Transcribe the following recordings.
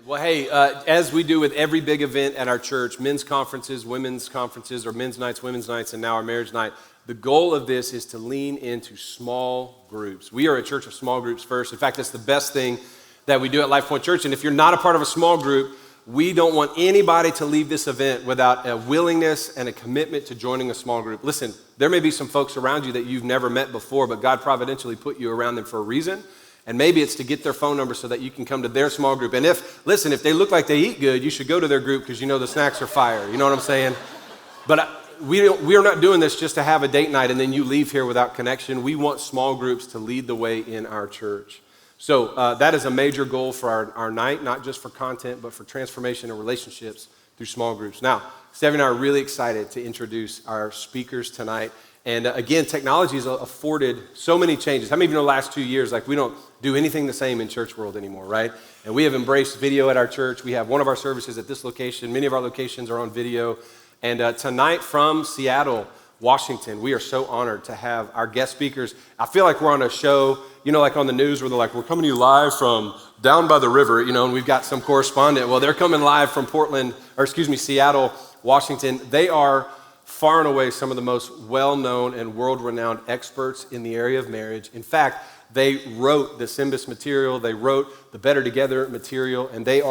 Well, hey, as we do with every big event at our church, men's conferences, women's conferences, or men's nights, women's nights, and now our marriage night, the goal of this is to lean into small groups. We are a church of small groups first. In fact, that's the best thing that we do at LifePoint Church. And if you're not a part of a small group, we don't want anybody to leave this event without a willingness and a commitment to joining a small group. Listen, there may be some folks around you that you've never met before, but God providentially put you around them for a reason. And maybe it's to get their phone number so that you can come to their small group. And if they look like they eat good, you should go to their group because you know the snacks are fire. You know what I'm saying? But we are not doing this just to have a date night and then you leave here without connection. We want small groups to lead the way in our church. So that is a major goal for our night, not just for content, but for transformation and relationships through small groups. Now, Stevie and I are really excited to introduce our speakers tonight. And again, technology has afforded so many changes. How many of you know the last 2 years, we don't do anything the same in church world anymore, right? And we have embraced video at our church. We have one of our services at this location. Many of our locations are on video. And tonight from Seattle, Washington, we are so honored to have our guest speakers. I feel like we're on a show, like on the news where they're like, we're coming to you live from down by the river, and we've got some correspondent. Well, they're coming live from Seattle, Washington. They are far and away some of the most well-known and world-renowned experts in the area of marriage. In fact, they wrote the Sympathy material, they wrote the Better Together material, and they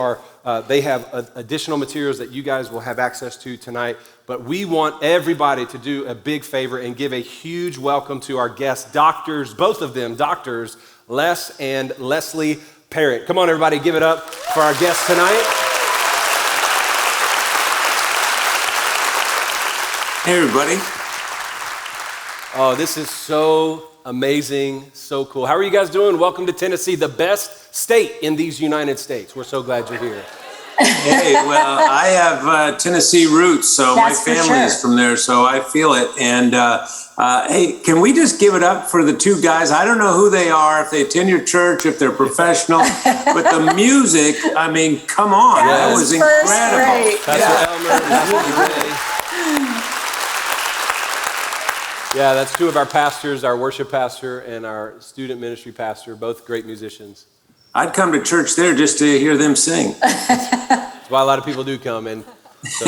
have additional materials that you guys will have access to tonight. But we want everybody to do a big favor and give a huge welcome to our guests, doctors, both of them, doctors, Les and Leslie Parrott. Come on, everybody, give it up for our guests tonight. Hey, everybody. Oh, this is so amazing, so cool. How are you guys doing? Welcome to Tennessee, the best state in these United States. We're so glad you're here. Hey, well, I have Tennessee roots, so That's my family is from there, so I feel it. And hey, can we just give it up for the two guys? I don't know who they are, if they attend your church, if they're professional, but the music, come on, that was incredible. Pastor Elmer, Yeah, that's two of our pastors, our worship pastor and our student ministry pastor, both great musicians. I'd come to church there just to hear them sing. That's why a lot of people do come, and so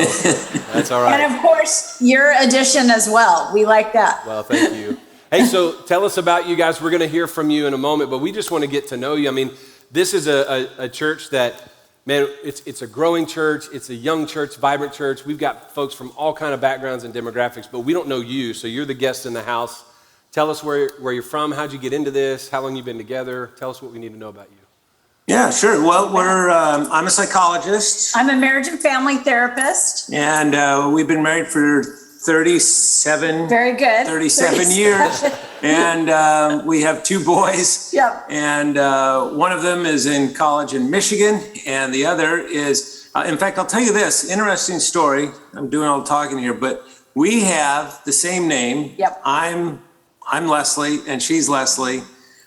that's all right. And of course, your addition as well. We like that. Well, thank you. Hey, so tell us about you guys. We're going to hear from you in a moment, but we just want to get to know you. This is a church that, man, it's a growing church. It's a young church, vibrant church. We've got folks from all kind of backgrounds and demographics, but we don't know you, so you're the guest in the house. Tell us where you're from, how'd you get into this, how long you've been together. Tell us what we need to know about you. Yeah, sure. Well, I'm a psychologist. I'm a marriage and family therapist. And we've been married for 37 years. And we have two boys. Yep. And one of them is in college in Michigan. And the other is, in fact, I'll tell you this interesting story. I'm doing all the talking here, but we have the same name. Yep. I'm Leslie and she's Leslie.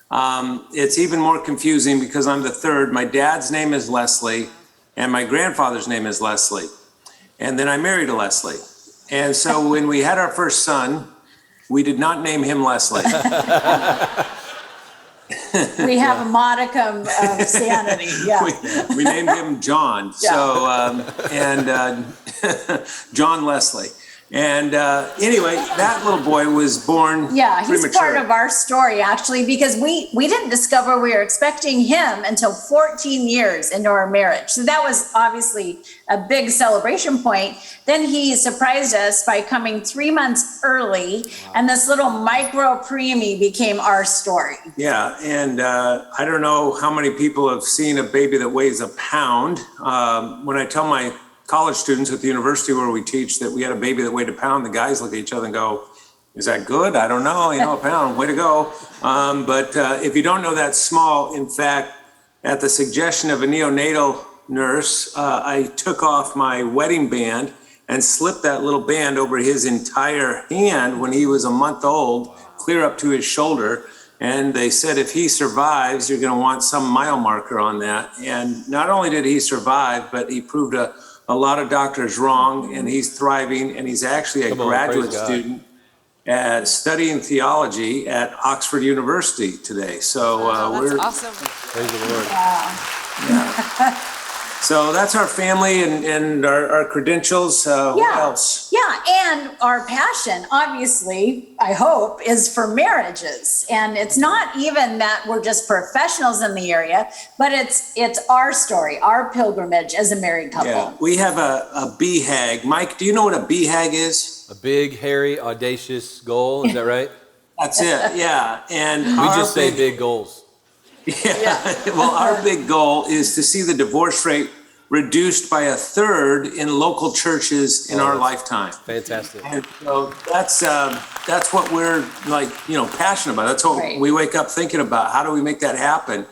It's even more confusing because I'm the third. My dad's name is Leslie and my grandfather's name is Leslie. And then I married a Leslie. And so when we had our first son, we did not name him Leslie. We have a modicum of sanity. Yeah. we named him John. Yeah. So, John Leslie. And anyway, that little boy was born he's part of our story, actually, because we didn't discover we were expecting him until 14 years into our marriage. So that was obviously a big celebration point. Then he surprised us by coming 3 months early, and this little micro preemie became our story. Yeah, and I don't know how many people have seen a baby that weighs a pound. When I tell my college students at the university where we teach that we had a baby that weighed a pound, the guys look at each other and go, is that good? I don't know, a pound, way to go. But if you don't know that small, in fact, at the suggestion of a neonatal nurse, I took off my wedding band and slipped that little band over his entire hand when he was a month old, clear up to his shoulder. And they said, if he survives, you're gonna want some mile marker on that. And not only did he survive, but he proved a lot of doctors wrong, and he's thriving, and he's actually a graduate student studying theology at Oxford University today. So that's awesome. Praise the Lord. Wow. Yeah. So that's our family and our credentials. What else? Yeah, and our passion, obviously, I hope, is for marriages. And it's not even that we're just professionals in the area, but it's our story, our pilgrimage as a married couple. Yeah, we have a BHAG. Mike, do you know what a BHAG is? A big, hairy, audacious goal. Is that right? That's it. Yeah, and We just say big goals. Yeah. Well, our big goal is to see the divorce rate reduced by 1/3 in local churches in our lifetime. Fantastic. And so that's what we're passionate about. That's what we wake up thinking about. How do we make that happen?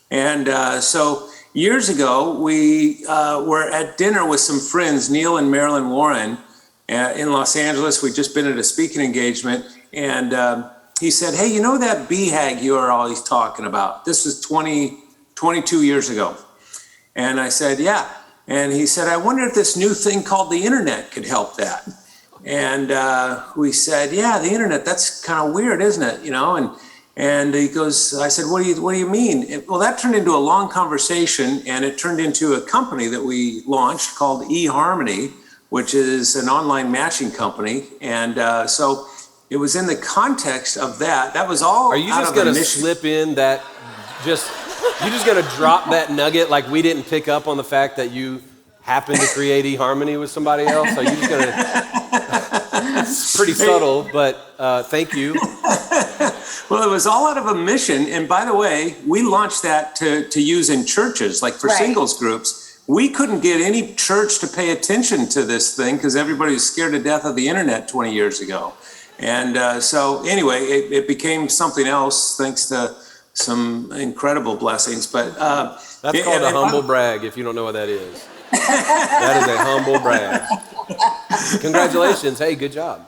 And so years ago, we were at dinner with some friends, Neil and Marilyn Warren, in Los Angeles. We'd just been at a speaking engagement, and he said, "Hey, you know that BHAG you are always talking about?" This was 22 years ago. And I said, "Yeah." And he said, "I wonder if this new thing called the internet could help that." And we said, "Yeah, the internet, that's kind of weird, isn't it?" And he goes, I said, what do you mean? Well, that turned into a long conversation, and it turned into a company that we launched called eHarmony, which is an online matching company. And so it was in the context of that. That was all. Are you just going to slip in that you're just going to drop that nugget like we didn't pick up on the fact that you happened to create eHarmony with somebody else? Are you just going to... It's pretty subtle, but thank you. Well, it was all out of a mission. And by the way, we launched that to use in churches, like for singles groups. We couldn't get any church to pay attention to this thing because everybody was scared to death of the internet 20 years ago. And so anyway, it became something else thanks to some incredible blessings. But that's called a humble brag, if you don't know what that is. That is a humble brag. Congratulations. Hey, good job.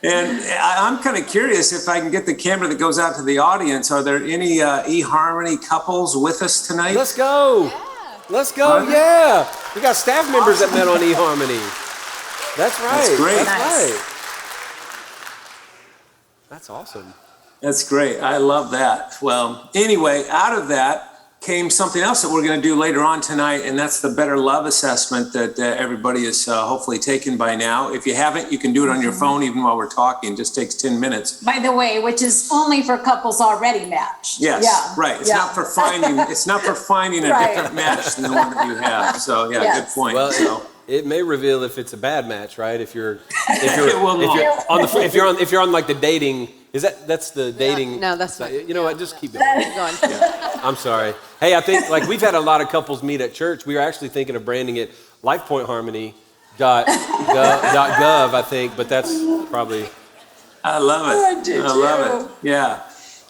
And I'm kind of curious if I can get the camera that goes out to the audience. Are there any eHarmony couples with us tonight? Let's go. Yeah. Let's go. Yeah. We got staff members that met on eHarmony. That's right. That's great. That's right. That's awesome. That's great. I love that. Well, anyway, out of that came something else that we're going to do later on tonight, and that's the Better Love Assessment that everybody is hopefully taken by now. If you haven't, you can do it on your phone even while we're talking. It just takes 10 minutes. By the way, which is only for couples already matched. Yes, yeah. Right. It's not for finding. It's not for finding a different match than the one that you have. So yeah, good point. Well, so. It may reveal if it's a bad match, right? If you're on like the dating. That's the dating? No, that's not. You know what? Just keep going. Yeah. I'm sorry. Hey, I think like we've had a lot of couples meet at church. We were actually thinking of branding it LifePointHarmony.gov, I think, but that's probably. I love it. I love it. Yeah.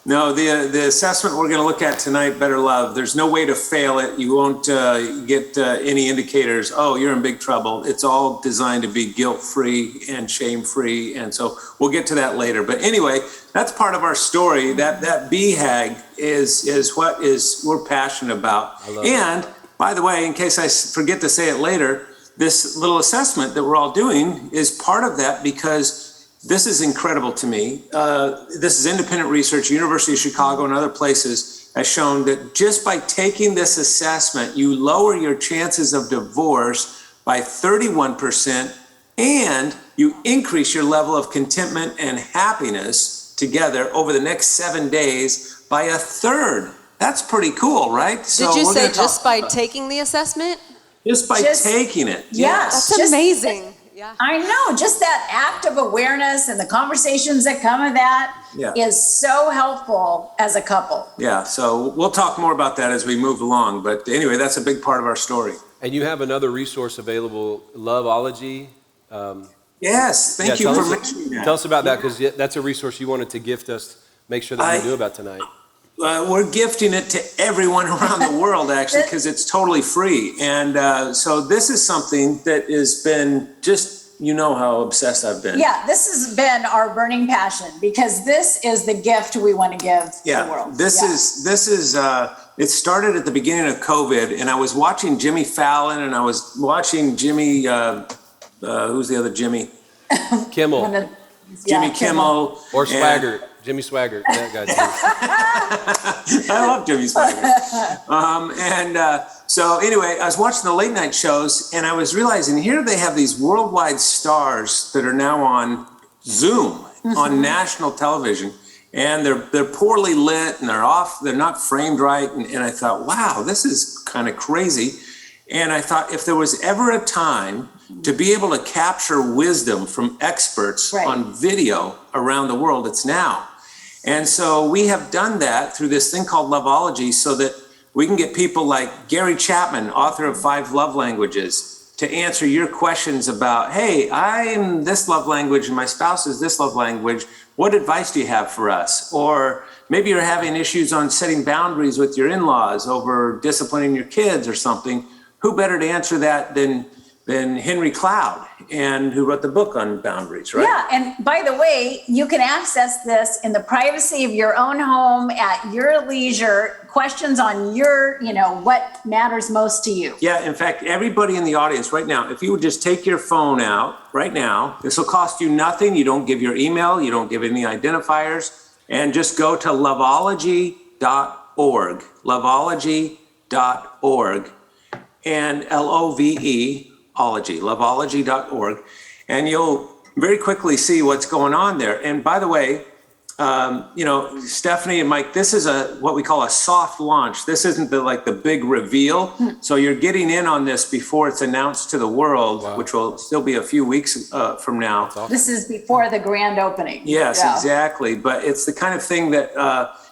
No, the assessment we're going to look at tonight, Better Love, there's no way to fail it. You won't get any indicators, oh, you're in big trouble. It's all designed to be guilt-free and shame-free. And so we'll get to that later. But anyway, that's part of our story. That BHAG is what we're passionate about. And by the way, in case I forget to say it later, this little assessment that we're all doing is part of that because this is incredible to me. This is independent research, University of Chicago and other places has shown that just by taking this assessment, you lower your chances of divorce by 31% and you increase your level of contentment and happiness together over the next 7 days by 1/3. That's pretty cool, right? Did you say just by taking the assessment? Just by taking it. Yeah, that's amazing. Yeah. I know, just that act of awareness and the conversations that come of that is so helpful as a couple. Yeah, so we'll talk more about that as we move along. But anyway, that's a big part of our story. And you have another resource available, Loveology. Yes, thank you for mentioning that. Tell us about that, because that's a resource you wanted to gift us, make sure that we knew about tonight. We're gifting it to everyone around the world, actually, because it's totally free. And so this is something that has been just, you know how obsessed I've been. Yeah, this has been our burning passion because this is the gift we want to give the world. This is it started at the beginning of COVID, and I was watching Jimmy Fallon, and I was watching Jimmy, who's the other Jimmy? Kimmel. Jimmy Kimmel. Or Swaggart. Jimmy Swaggart, that guy too. I love Jimmy Swaggart. So anyway, I was watching the late night shows and I was realizing here they have these worldwide stars that are now on Zoom, on national television. And they're poorly lit and they're not framed right. And I thought, wow, this is kind of crazy. And I thought if there was ever a time to be able to capture wisdom from experts on video around the world, it's now. And so we have done that through this thing called Loveology so that we can get people like Gary Chapman, author of 5 Love Languages, to answer your questions about, hey, I'm this love language and my spouse is this love language. What advice do you have for us? Or maybe you're having issues on setting boundaries with your in-laws over disciplining your kids or something. Who better to answer that than Henry Cloud, and who wrote the book on boundaries, right? Yeah, and by the way, you can access this in the privacy of your own home at your leisure. Questions on your, what matters most to you. Yeah, in fact, everybody in the audience right now, if you would just take your phone out right now, this will cost you nothing. You don't give your email, you don't give any identifiers, and just go to loveology.org, loveology.org, and L-O-V-E, loveology.org, and you'll very quickly see what's going on there. And by the way, Stephanie and Mike, this is what we call a soft launch. This isn't the big reveal. So you're getting in on this before it's announced to the world, which will still be a few weeks from now. Awesome. This is before the grand opening. Yes, exactly. But it's the kind of thing that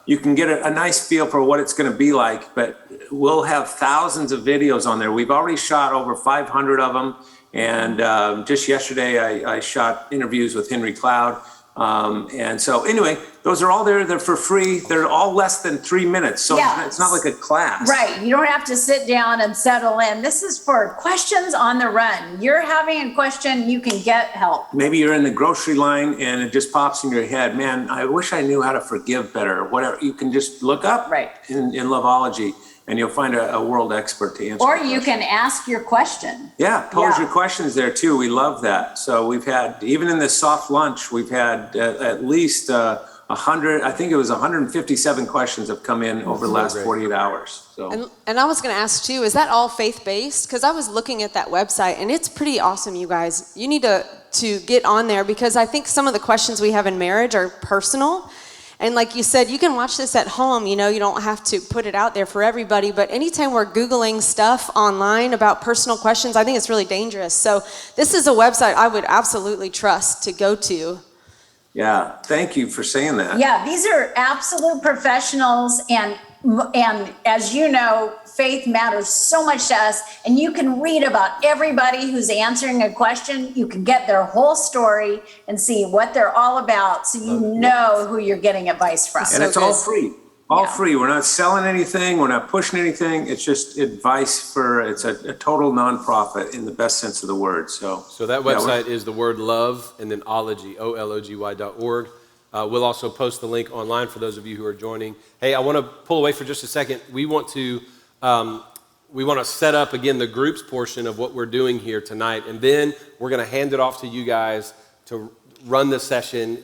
you can get a nice feel for what it's going to be like. But we'll have thousands of videos on there. We've already shot over 500 of them. And just yesterday, I shot interviews with Henry Cloud. And so anyway, those are all there. They're for free. They're all less than 3 minutes. So it's not like a class. Right. You don't have to sit down and settle in. This is for questions on the run. You're having a question, you can get help. Maybe you're in the grocery line and it just pops in your head, man, I wish I knew how to forgive better or whatever. You can just look up in Loveology and you'll find a world expert to answer. Or you can ask your question. Yeah, pose your questions there too. We love that. So we've had, even in this soft lunch, we've had at least 100, I think it was 157 questions have come in over the last 48 hours. So. And I was going to ask too, is that all faith-based? Because I was looking at that website and it's pretty awesome, you guys. You need to get on there because I think some of the questions we have in marriage are personal. And like you said, you can watch this at home, you don't have to put it out there for everybody, but anytime we're Googling stuff online about personal questions, I think it's really dangerous. So this is a website I would absolutely trust to go to. Yeah, thank you for saying that. Yeah, these are absolute professionals, and as you know, faith matters so much to us, and you can read about everybody who's answering a question. You can get their whole story and see what they're all about, so you know who you're getting advice from. And it's all free. All free. We're not selling anything. We're not pushing anything. It's just advice it's a total nonprofit in the best sense of the word. So that website is the word love and then ology, OLOGY.org. We'll also post the link online for those of you who are joining. Hey, I want to pull away for just a second. We want to set up again the groups portion of what we're doing here tonight, and then we're going to hand it off to you guys to run the session,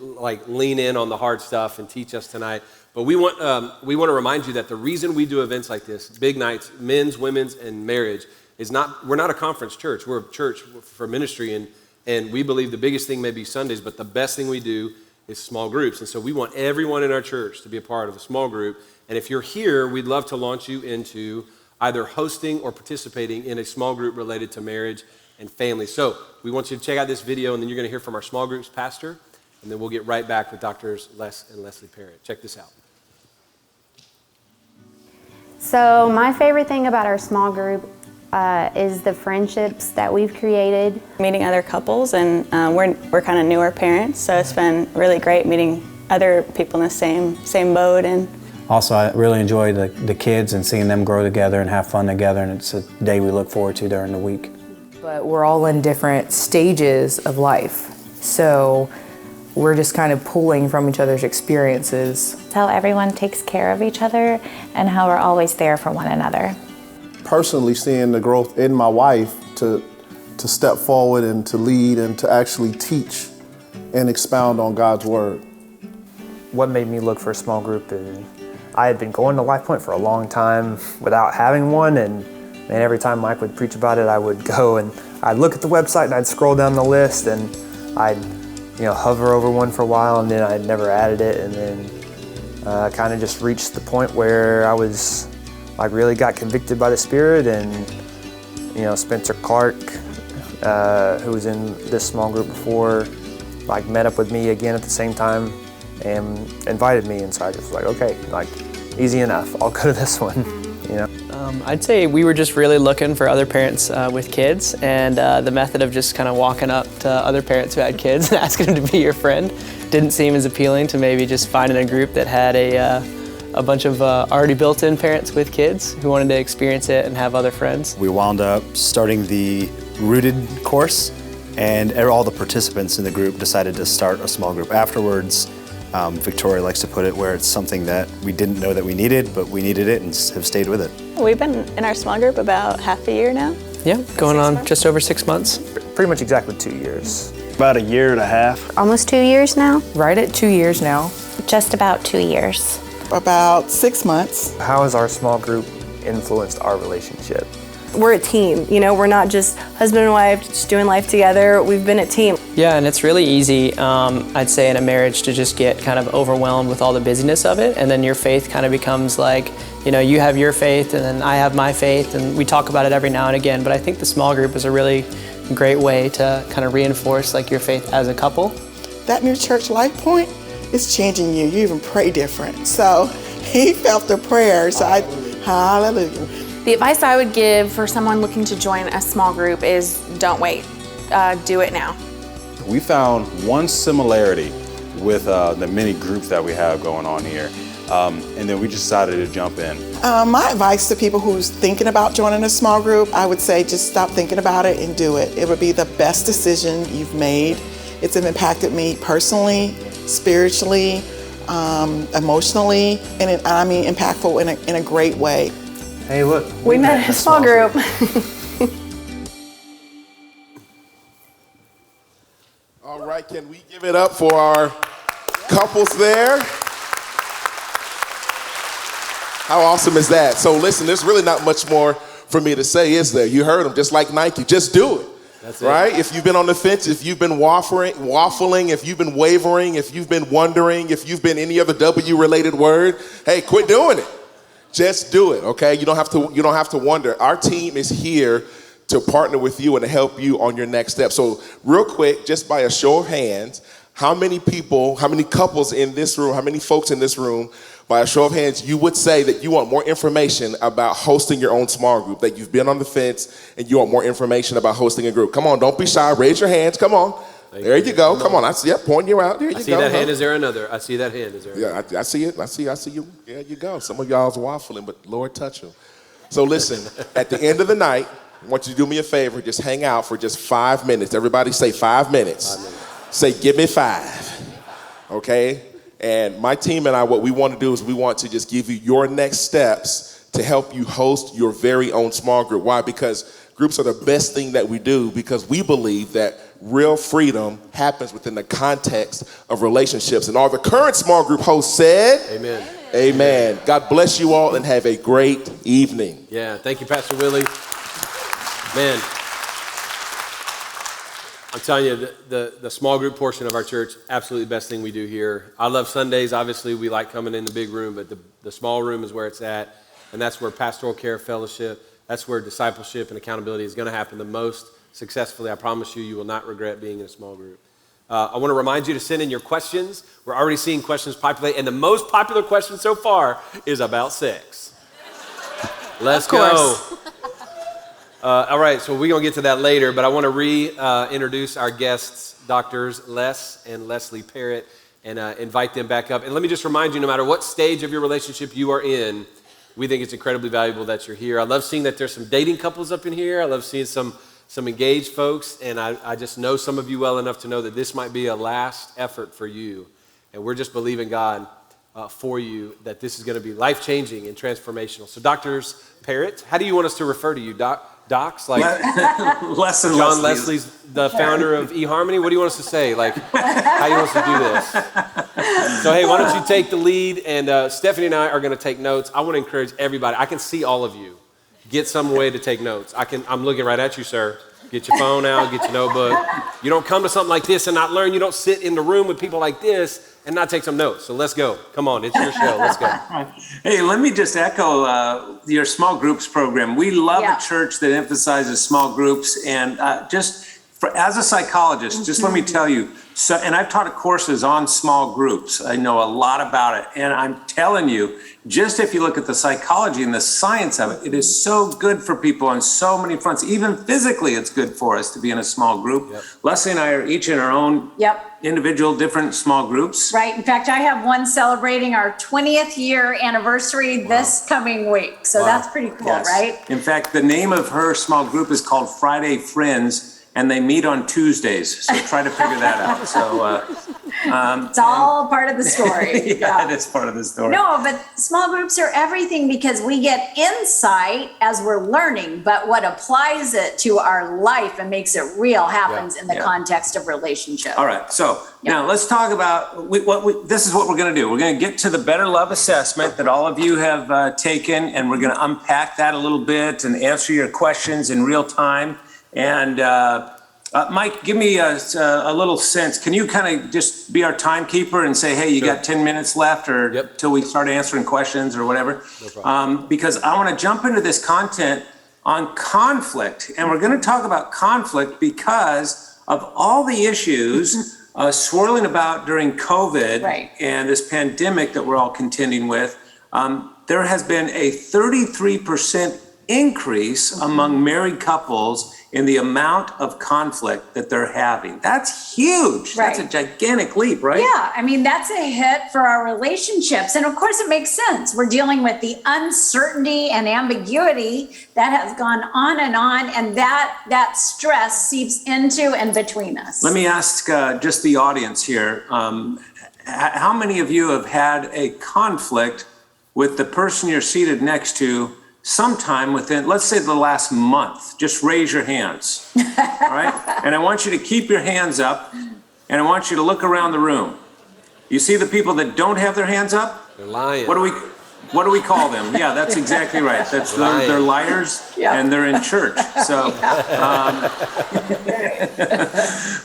lean in on the hard stuff and teach us tonight. But we want to remind you that the reason we do events like this, big nights, men's, women's, and marriage, we're not a conference church. We're a church for ministry, and we believe the biggest thing may be Sundays, but the best thing we do is small groups. And so we want everyone in our church to be a part of a small group. And if you're here, we'd love to launch you into either hosting or participating in a small group related to marriage and family. So we want you to check out this video, and then you're going to hear from our small groups pastor, and then we'll get right back with Drs. Les and Leslie Parrott. Check this out. So my favorite thing about our small group is the friendships that we've created. Meeting other couples, and we're kind of newer parents, so it's been really great meeting other people in the same boat. And also, I really enjoy the kids and seeing them grow together and have fun together, and it's a day we look forward to during the week. But we're all in different stages of life, so we're just kind of pulling from each other's experiences. It's how everyone takes care of each other and how we're always there for one another. Personally, seeing the growth in my wife to step forward and to lead and to actually teach and expound on God's word. what made me look for a small group, and I had been going to LifePoint for a long time without having one, and man, every time Mike would preach about it, I would go and I'd look at the website and I'd scroll down the list, and I'd hover over one for a while, and then I'd never added it, and then kind of just reached the point where I was really got convicted by the Spirit, and Spencer Clark, who was in this small group before, met up with me again at the same time and invited me, and so I just was like, okay, easy enough, I'll go to this one. I'd say we were just really looking for other parents with kids, and the method of just kind of walking up to other parents who had kids and asking them to be your friend didn't seem as appealing to maybe just finding a group that had a bunch of already built-in parents with kids who wanted to experience it and have other friends. We wound up starting the Rooted course, and all the participants in the group decided to start a small group afterwards. Victoria likes to put it where it's something that we didn't know that we needed, but we needed it and have stayed with it. We've been in our small group about half a year now. Yeah, going on just over 6 months. Pretty much exactly 2 years. About a year and a half. Almost 2 years now. Right at 2 years now. Just about 2 years. About 6 months. How has our small group influenced our relationship? We're a team, we're not just husband and wife just doing life together. We've been a team. Yeah, and it's really easy, I'd say, in a marriage to just get kind of overwhelmed with all the busyness of it, and then your faith kind of becomes like, you have your faith and then I have my faith, and we talk about it every now and again, but I think the small group is a really great way to kind of reinforce your faith as a couple. That new church, LifePoint, is changing you. You even pray different. So he felt the prayer, so hallelujah. The advice I would give for someone looking to join a small group is don't wait, do it now. We found one similarity with the many groups that we have going on here, and then we just decided to jump in. My advice to people who's thinking about joining a small group, I would say just stop thinking about it and do it. It would be the best decision you've made. It's impacted me personally, spiritually, emotionally, and impactful in a great way. Hey, look. We met in a small group. All right, can we give it up for our couples there? How awesome is that? So listen, there's really not much more for me to say, is there? You heard them, just like Nike, just do it. That's right? If you've been on the fence, if you've been waffling, if you've been wavering, if you've been wondering, if you've been any other W-related word, hey, quit doing it. Just do it, okay? You don't have to wonder. Our team is here to partner with you and to help you on your next step. So real quick, just by a show of hands, how many couples in this room, how many folks in this room, by a show of hands, you would say that you want more information about hosting your own small group, that you've been on the fence and you want more information about hosting a group? Come on, don't be shy. Raise your hands. Come on. There you go. Come on. I see it. Pointing you out. There you go. I see that hand. Is there another? I see that hand. Is there another? Yeah, I see it. I see you. There you go. Some of y'all's waffling, but Lord touch them. So listen, at the end of the night, I want you to do me a favor. Just hang out for just 5 minutes. Everybody say 5 minutes. 5 minutes. Say, give me 5. Okay? And my team and I, what we want to do is we want to just give you your next steps to help you host your very own small group. Why? Because groups are the best thing that we do, because we believe that real freedom happens within the context of relationships. And all the current small group hosts said, Amen. Amen. God bless you all and have a great evening. Yeah, thank you, Pastor Willie. Man, I'm telling you, the small group portion of our church, absolutely the best thing we do here. I love Sundays. Obviously, we like coming in the big room, but the small room is where it's at, and that's where pastoral care, fellowship, that's where discipleship and accountability is going to happen the most successfully. I promise you, you will not regret being in a small group. I want to remind you to send in your questions. We're already seeing questions populate, and the most popular question so far is about sex. Let's go. All right, so we're going to get to that later, but I want to reintroduce our guests, Doctors Les and Leslie Parrott, and invite them back up. And let me just remind you, no matter what stage of your relationship you are in, we think it's incredibly valuable that you're here. I love seeing that there's some dating couples up in here. I love seeing some engaged folks, and I just know some of you well enough to know that this might be a last effort for you. And we're just believing God for you that this is going to be life-changing and transformational. So Doctors Parrott, how do you want us to refer to you, Doc? docs? Like Lesson John Leslie's. Leslie's the founder of eHarmony? What do you want us to say? Like, how you want us to do this? So, hey, why don't you take the lead? And Stephanie and I are going to take notes. I want to encourage everybody. I can see all of you. Get some way to take notes. I'm looking right at you, sir. Get your phone out, get your notebook. You don't come to something like this and not learn. You don't sit in the room with people like this and not take some notes. So let's go. Come on, it's your show. Let's go. Hey, let me just echo your small groups program. We love a church that emphasizes small groups. And as a psychologist, just let me tell you, and I've taught courses on small groups. I know a lot about it. And I'm telling you, just if you look at the psychology and the science of it, it is so good for people on so many fronts. Even physically, it's good for us to be in a small group. Yep. Leslie and I are each in our own individual, different small groups. Right. In fact, I have one celebrating our 20th year anniversary this coming week. So that's pretty cool, right? In fact, the name of her small group is called Friday Friends. And they meet on Tuesdays, so try to figure that out. So it's all part of the story. It is part of the story. No, but small groups are everything because we get insight as we're learning, but what applies it to our life and makes it real happens in the context of relationship. All right, so now let's talk about this is what we're going to do. We're going to get to the Better Love assessment that all of you have taken, and we're going to unpack that a little bit and answer your questions in real time. And Mike, give me a little sense. Can you kind of just be our timekeeper and say, hey, you got 10 minutes left or till we start answering questions or whatever? No problem. Because I want to jump into this content on conflict. And we're going to talk about conflict because of all the issues swirling about during COVID and this pandemic that we're all contending with. There has been a 33% increase among married couples in the amount of conflict that they're having. That's huge. Right. That's a gigantic leap, right? Yeah, I mean, that's a hit for our relationships. And of course, it makes sense. We're dealing with the uncertainty and ambiguity that has gone on, and that stress seeps into and between us. Let me ask just the audience here. How many of you have had a conflict with the person you're seated next to sometime within, let's say, the last month? Just raise your hands, all right? And I want you to keep your hands up, and I want you to look around the room. You see the people that don't have their hands up? They're lying. What do we call them? Yeah, that's exactly right. That's they're liars, and they're in church. So,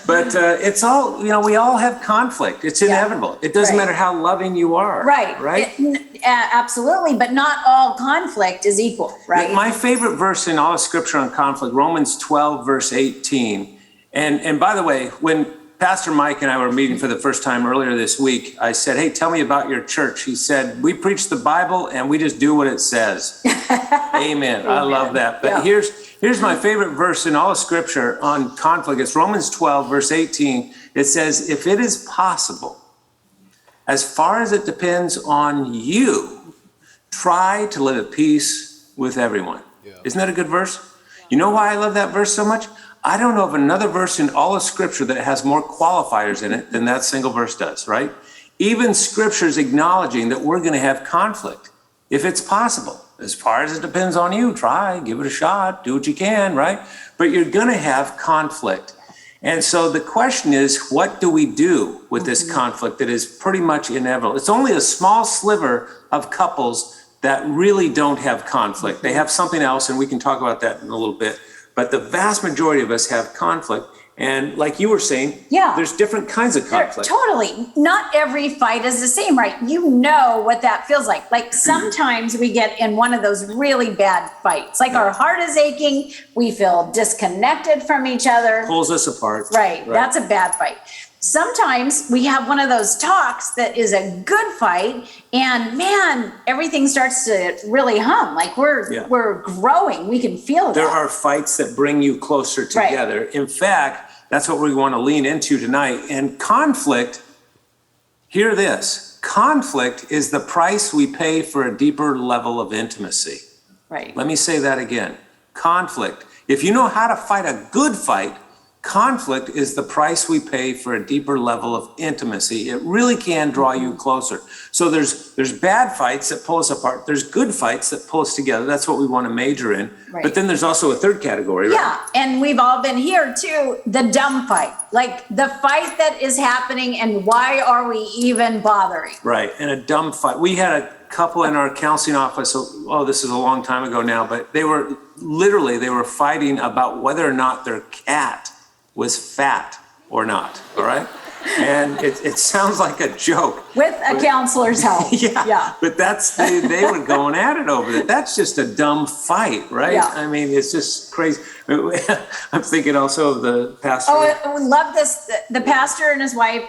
but it's all, we all have conflict. It's inevitable. It doesn't matter how loving you are. Right? Absolutely, but not all conflict is equal, right? My favorite verse in all of Scripture on conflict, Romans 12, verse 18. And by the way, when Pastor Mike and I were meeting for the first time earlier this week, I said, hey, tell me about your church. He said, we preach the Bible and we just do what it says. Amen. I love that. But here's my favorite verse in all of Scripture on conflict. It's Romans 12, verse 18. It says, if it is possible, as far as it depends on you, try to live at peace with everyone. Yeah. Isn't that a good verse? You know why I love that verse so much? I don't know of another verse in all of Scripture that has more qualifiers in it than that single verse does, right? Even Scripture's acknowledging that we're going to have conflict. If it's possible, as far as it depends on you, try, give it a shot, do what you can, right? But you're going to have conflict. And so the question is, what do we do with this conflict that is pretty much inevitable? It's only a small sliver of couples that really don't have conflict. They have something else, and we can talk about that in a little bit. But the vast majority of us have conflict. And like you were saying, there's different kinds of conflict. Totally. Not every fight is the same, right? You know what that feels like. Like sometimes we get in one of those really bad fights. Like our heart is aching. We feel disconnected from each other. Pulls us apart. Right. That's a bad fight. Sometimes we have one of those talks that is a good fight, and man, everything starts to really hum. Like we're growing. We can feel that. There are fights that bring you closer together. Right. In fact, that's what we want to lean into tonight. And conflict, hear this, conflict is the price we pay for a deeper level of intimacy. Right. Let me say that again. Conflict. If you know how to fight a good fight, conflict is the price we pay for a deeper level of intimacy. It really can draw you closer. So there's bad fights that pull us apart. There's good fights that pull us together. That's what we want to major in. Right. But then there's also a third category, right? Yeah, and we've all been here too, the dumb fight. Like the fight that is happening and why are we even bothering? Right, and a dumb fight. We had a couple in our counseling office, this is a long time ago now, but they were fighting about whether or not their cat was fat or not, all right? And it sounds like a joke. With a counselor's help. Yeah. But they were going at it over it. That's just a dumb fight, right? Yeah. I mean, it's just crazy. I'm thinking also of the pastor. Oh, I love this. The pastor and his wife,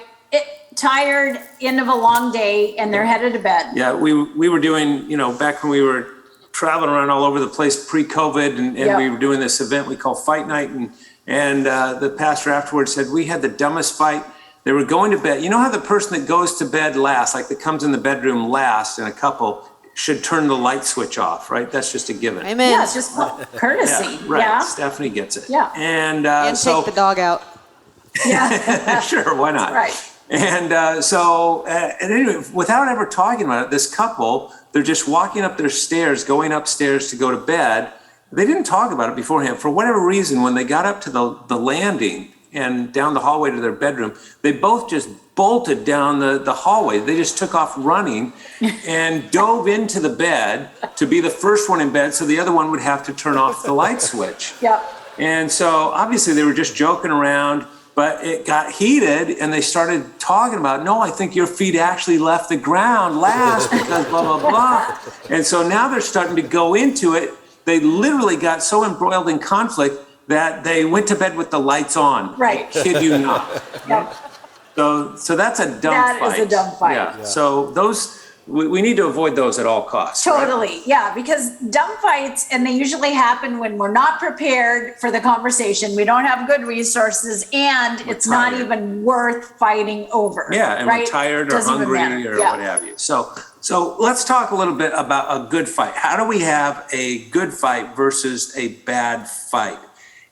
tired, end of a long day, and they're headed to bed. Yeah, we were doing, back when we were traveling around all over the place pre-COVID, and we were doing this event we call Fight Night, and the pastor afterwards said, we had the dumbest fight. They were going to bed. You know how the person that goes to bed last, like that comes in the bedroom last in a couple, should turn the light switch off, right? That's just a given. Amen. Yeah, it's just courtesy. Yeah, right. Yeah. Stephanie gets it. Yeah. And take the dog out. Yeah. Sure, why not? Right. And anyway, without ever talking about it, this couple, they're just walking up their stairs, going upstairs to go to bed. They didn't talk about it beforehand. For whatever reason, when they got up to the landing and down the hallway to their bedroom, they both just bolted down the hallway. They just took off running and dove into the bed to be the first one in bed, so the other one would have to turn off the light switch. Yep. And so obviously they were just joking around, but it got heated and they started talking about, no, I think your feet actually left the ground last because blah, blah, blah. And so now they're starting to go into it. They literally got so embroiled in conflict that they went to bed with the lights on. Right. I kid you not. Yep. So that's a dumb fight. That is a dumb fight. Yeah. So those, we need to avoid those at all costs. Totally. Right? Yeah, because dumb fights, and they usually happen when we're not prepared for the conversation. We don't have good resources, and it's not even worth fighting over. Yeah, and right? we're tired or Doesn't even hungry matter. or what have you. So let's talk a little bit about a good fight. How do we have a good fight versus a bad fight?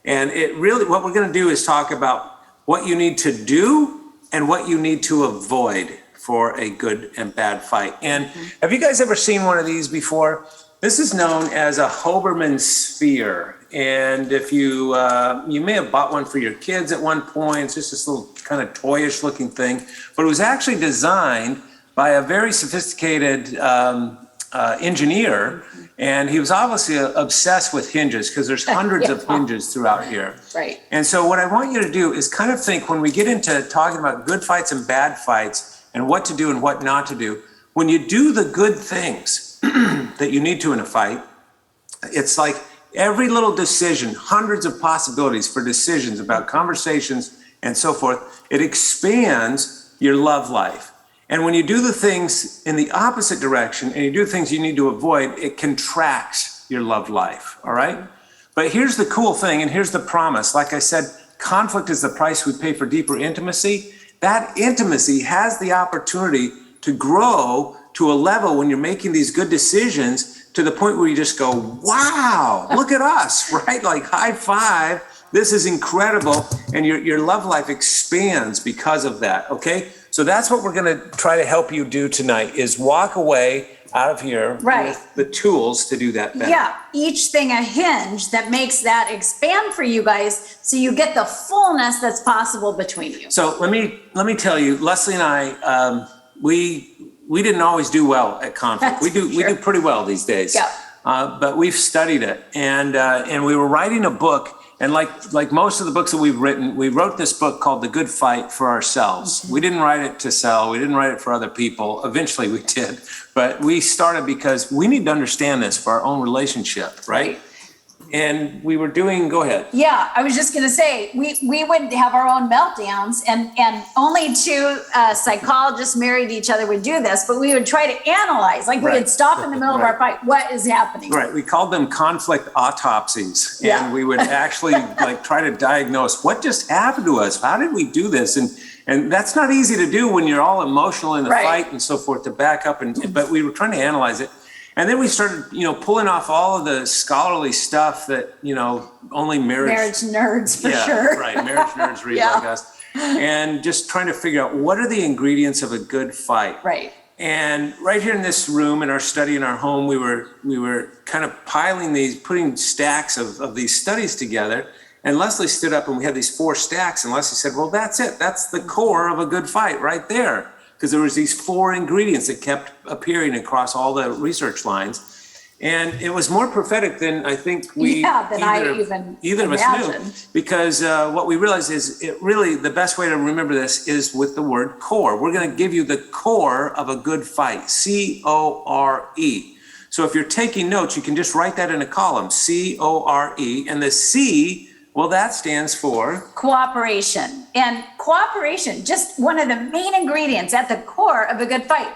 And it really, what we're going to do is talk about what you need to do and what you need to avoid for a good and bad fight. And have you guys ever seen one of these before? This is known as a Hoberman Sphere. And if you may have bought one for your kids at one point. It's just this little kind of toyish looking thing, but it was actually designed by a very sophisticated engineer. And he was obviously obsessed with hinges because there's hundreds of hinges throughout here. Right. And so what I want you to do is kind of think, when we get into talking about good fights and bad fights and what to do and what not to do, when you do the good things that you need to in a fight, it's like every little decision, hundreds of possibilities for decisions about conversations and so forth, it expands your love life. And when you do the things in the opposite direction and you do things you need to avoid, it contracts your love life, all right? But here's the cool thing, and here's the promise. Like I said, conflict is the price we pay for deeper intimacy. That intimacy has the opportunity to grow to a level when you're making these good decisions to the point where you just go, wow, look at us, right? Like high five, this is incredible. And your love life expands because of that, okay? So that's what we're gonna try to help you do tonight, is walk away out of here with the tools to do that better. Yeah, each thing a hinge that makes that expand for you guys, so you get the fullness that's possible between you. So let me tell you, Leslie and I, we didn't always do well at conflict. We do pretty well these days. Yeah. But we've studied it, and we were writing a book. And like most of the books that we've written, we wrote this book called The Good Fight for ourselves. We didn't write it to sell. We didn't write it for other people. Eventually we did. But we started because we need to understand this for our own relationship, right? And we were doing, go ahead. Yeah, I was just gonna say, we would have our own meltdowns, and only two psychologists married to each other would do this, but we would try to analyze, like we would stop in the middle of our fight, what is happening? Right, we called them conflict autopsies. And we would actually like try to diagnose what just happened to us. How did we do this? And that's not easy to do when you're all emotional in the fight and so forth, to back up. But we were trying to analyze it. And then we started, pulling off all of the scholarly stuff that, only marriage nerds for yeah, sure. Right, marriage nerds read like us. And just trying to figure out what are the ingredients of a good fight. Right. And right here in this room, in our study, in our home, we were kind of putting stacks of these studies together. And Leslie stood up and we had these 4 stacks. And Leslie said, well, that's it. That's the core of a good fight right there. Because there was these 4 ingredients that kept appearing across all the research lines. And it was more prophetic than I think than I either of us knew. Because what we realized is the best way to remember this is with the word core. We're going to give you the core of a good fight, C-O-R-E. So if you're taking notes, you can just write that in a column, C-O-R-E. And the C, well, that stands for? Cooperation. And cooperation, just one of the main ingredients at the core of a good fight.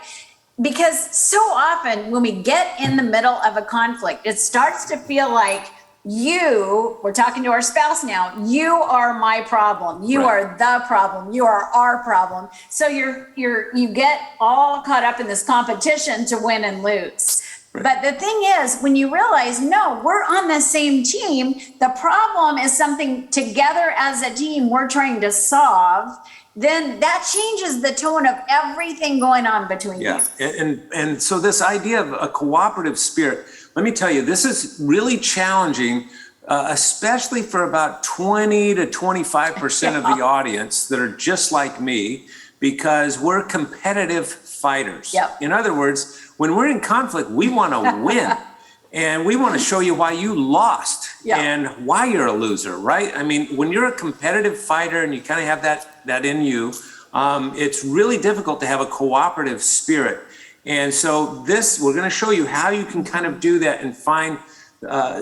Because so often when we get in the middle of a conflict, it starts to feel like we're talking to our spouse now, you are my problem. You are the problem. You are our problem. So you get all caught up in this competition to win and lose. But the thing is, when you realize, no, we're on the same team, the problem is something together as a team we're trying to solve, then that changes the tone of everything going on between you. And so this idea of a cooperative spirit, let me tell you, this is really challenging, especially for about 20 to 25% of the audience that are just like me, because we're competitive fighters. In other words, when we're in conflict, we want to win. And we want to show you why you lost and why you're a loser, right? I mean, when you're a competitive fighter and you kind of have that in you, it's really difficult to have a cooperative spirit. And so we're going to show you how you can kind of do that and find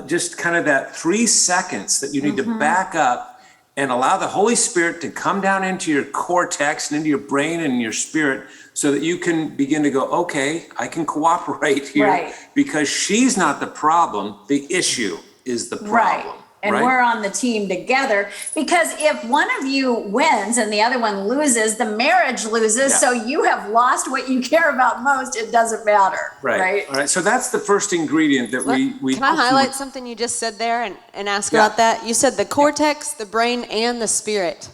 just kind of that 3 seconds that you need to back up and allow the Holy Spirit to come down into your cortex and into your brain and your spirit so that you can begin to go, okay, I can cooperate here because she's not the problem. The issue is the problem. And we're on the team together, because if one of you wins and the other one loses, the marriage loses. So you have lost what you care about most. It doesn't matter. Right. All right. So that's the first ingredient that we Can I highlight something you just said there and ask about that? You said the cortex, the brain, and the spirit.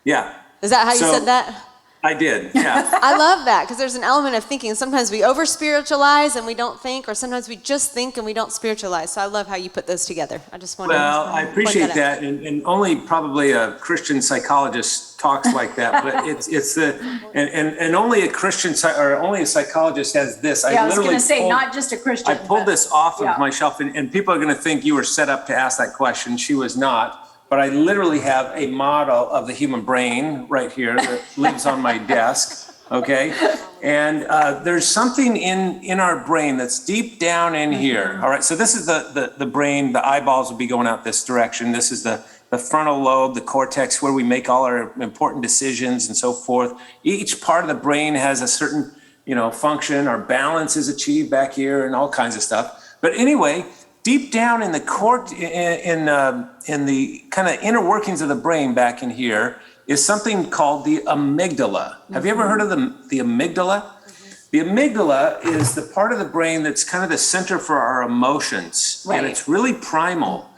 Yeah. Is that how you said that? I did, yeah. I love that, because there's an element of thinking. Sometimes we over-spiritualize and we don't think, or sometimes we just think and we don't spiritualize. So I love how you put those together. I just wanted to I appreciate that, and only probably a Christian psychologist talks like that, but it's and only a Christian or only a psychologist has this. I was going to say, not just a Christian. I pulled this off of my shelf, and people are going to think you were set up to ask that question. She was not. But I literally have a model of the human brain right here that lives on my desk, okay? And there's something in our brain that's deep down in here, all right? So this is the brain, the eyeballs will be going out this direction. This is the frontal lobe, the cortex, where we make all our important decisions and so forth. Each part of the brain has a certain, function. Our balance is achieved back here and all kinds of stuff. But anyway, deep down in the in the kind of inner workings of the brain back in here is something called the amygdala. Have you ever heard of the amygdala? The amygdala is the part of the brain that's kind of the center for our emotions. And it's really primal.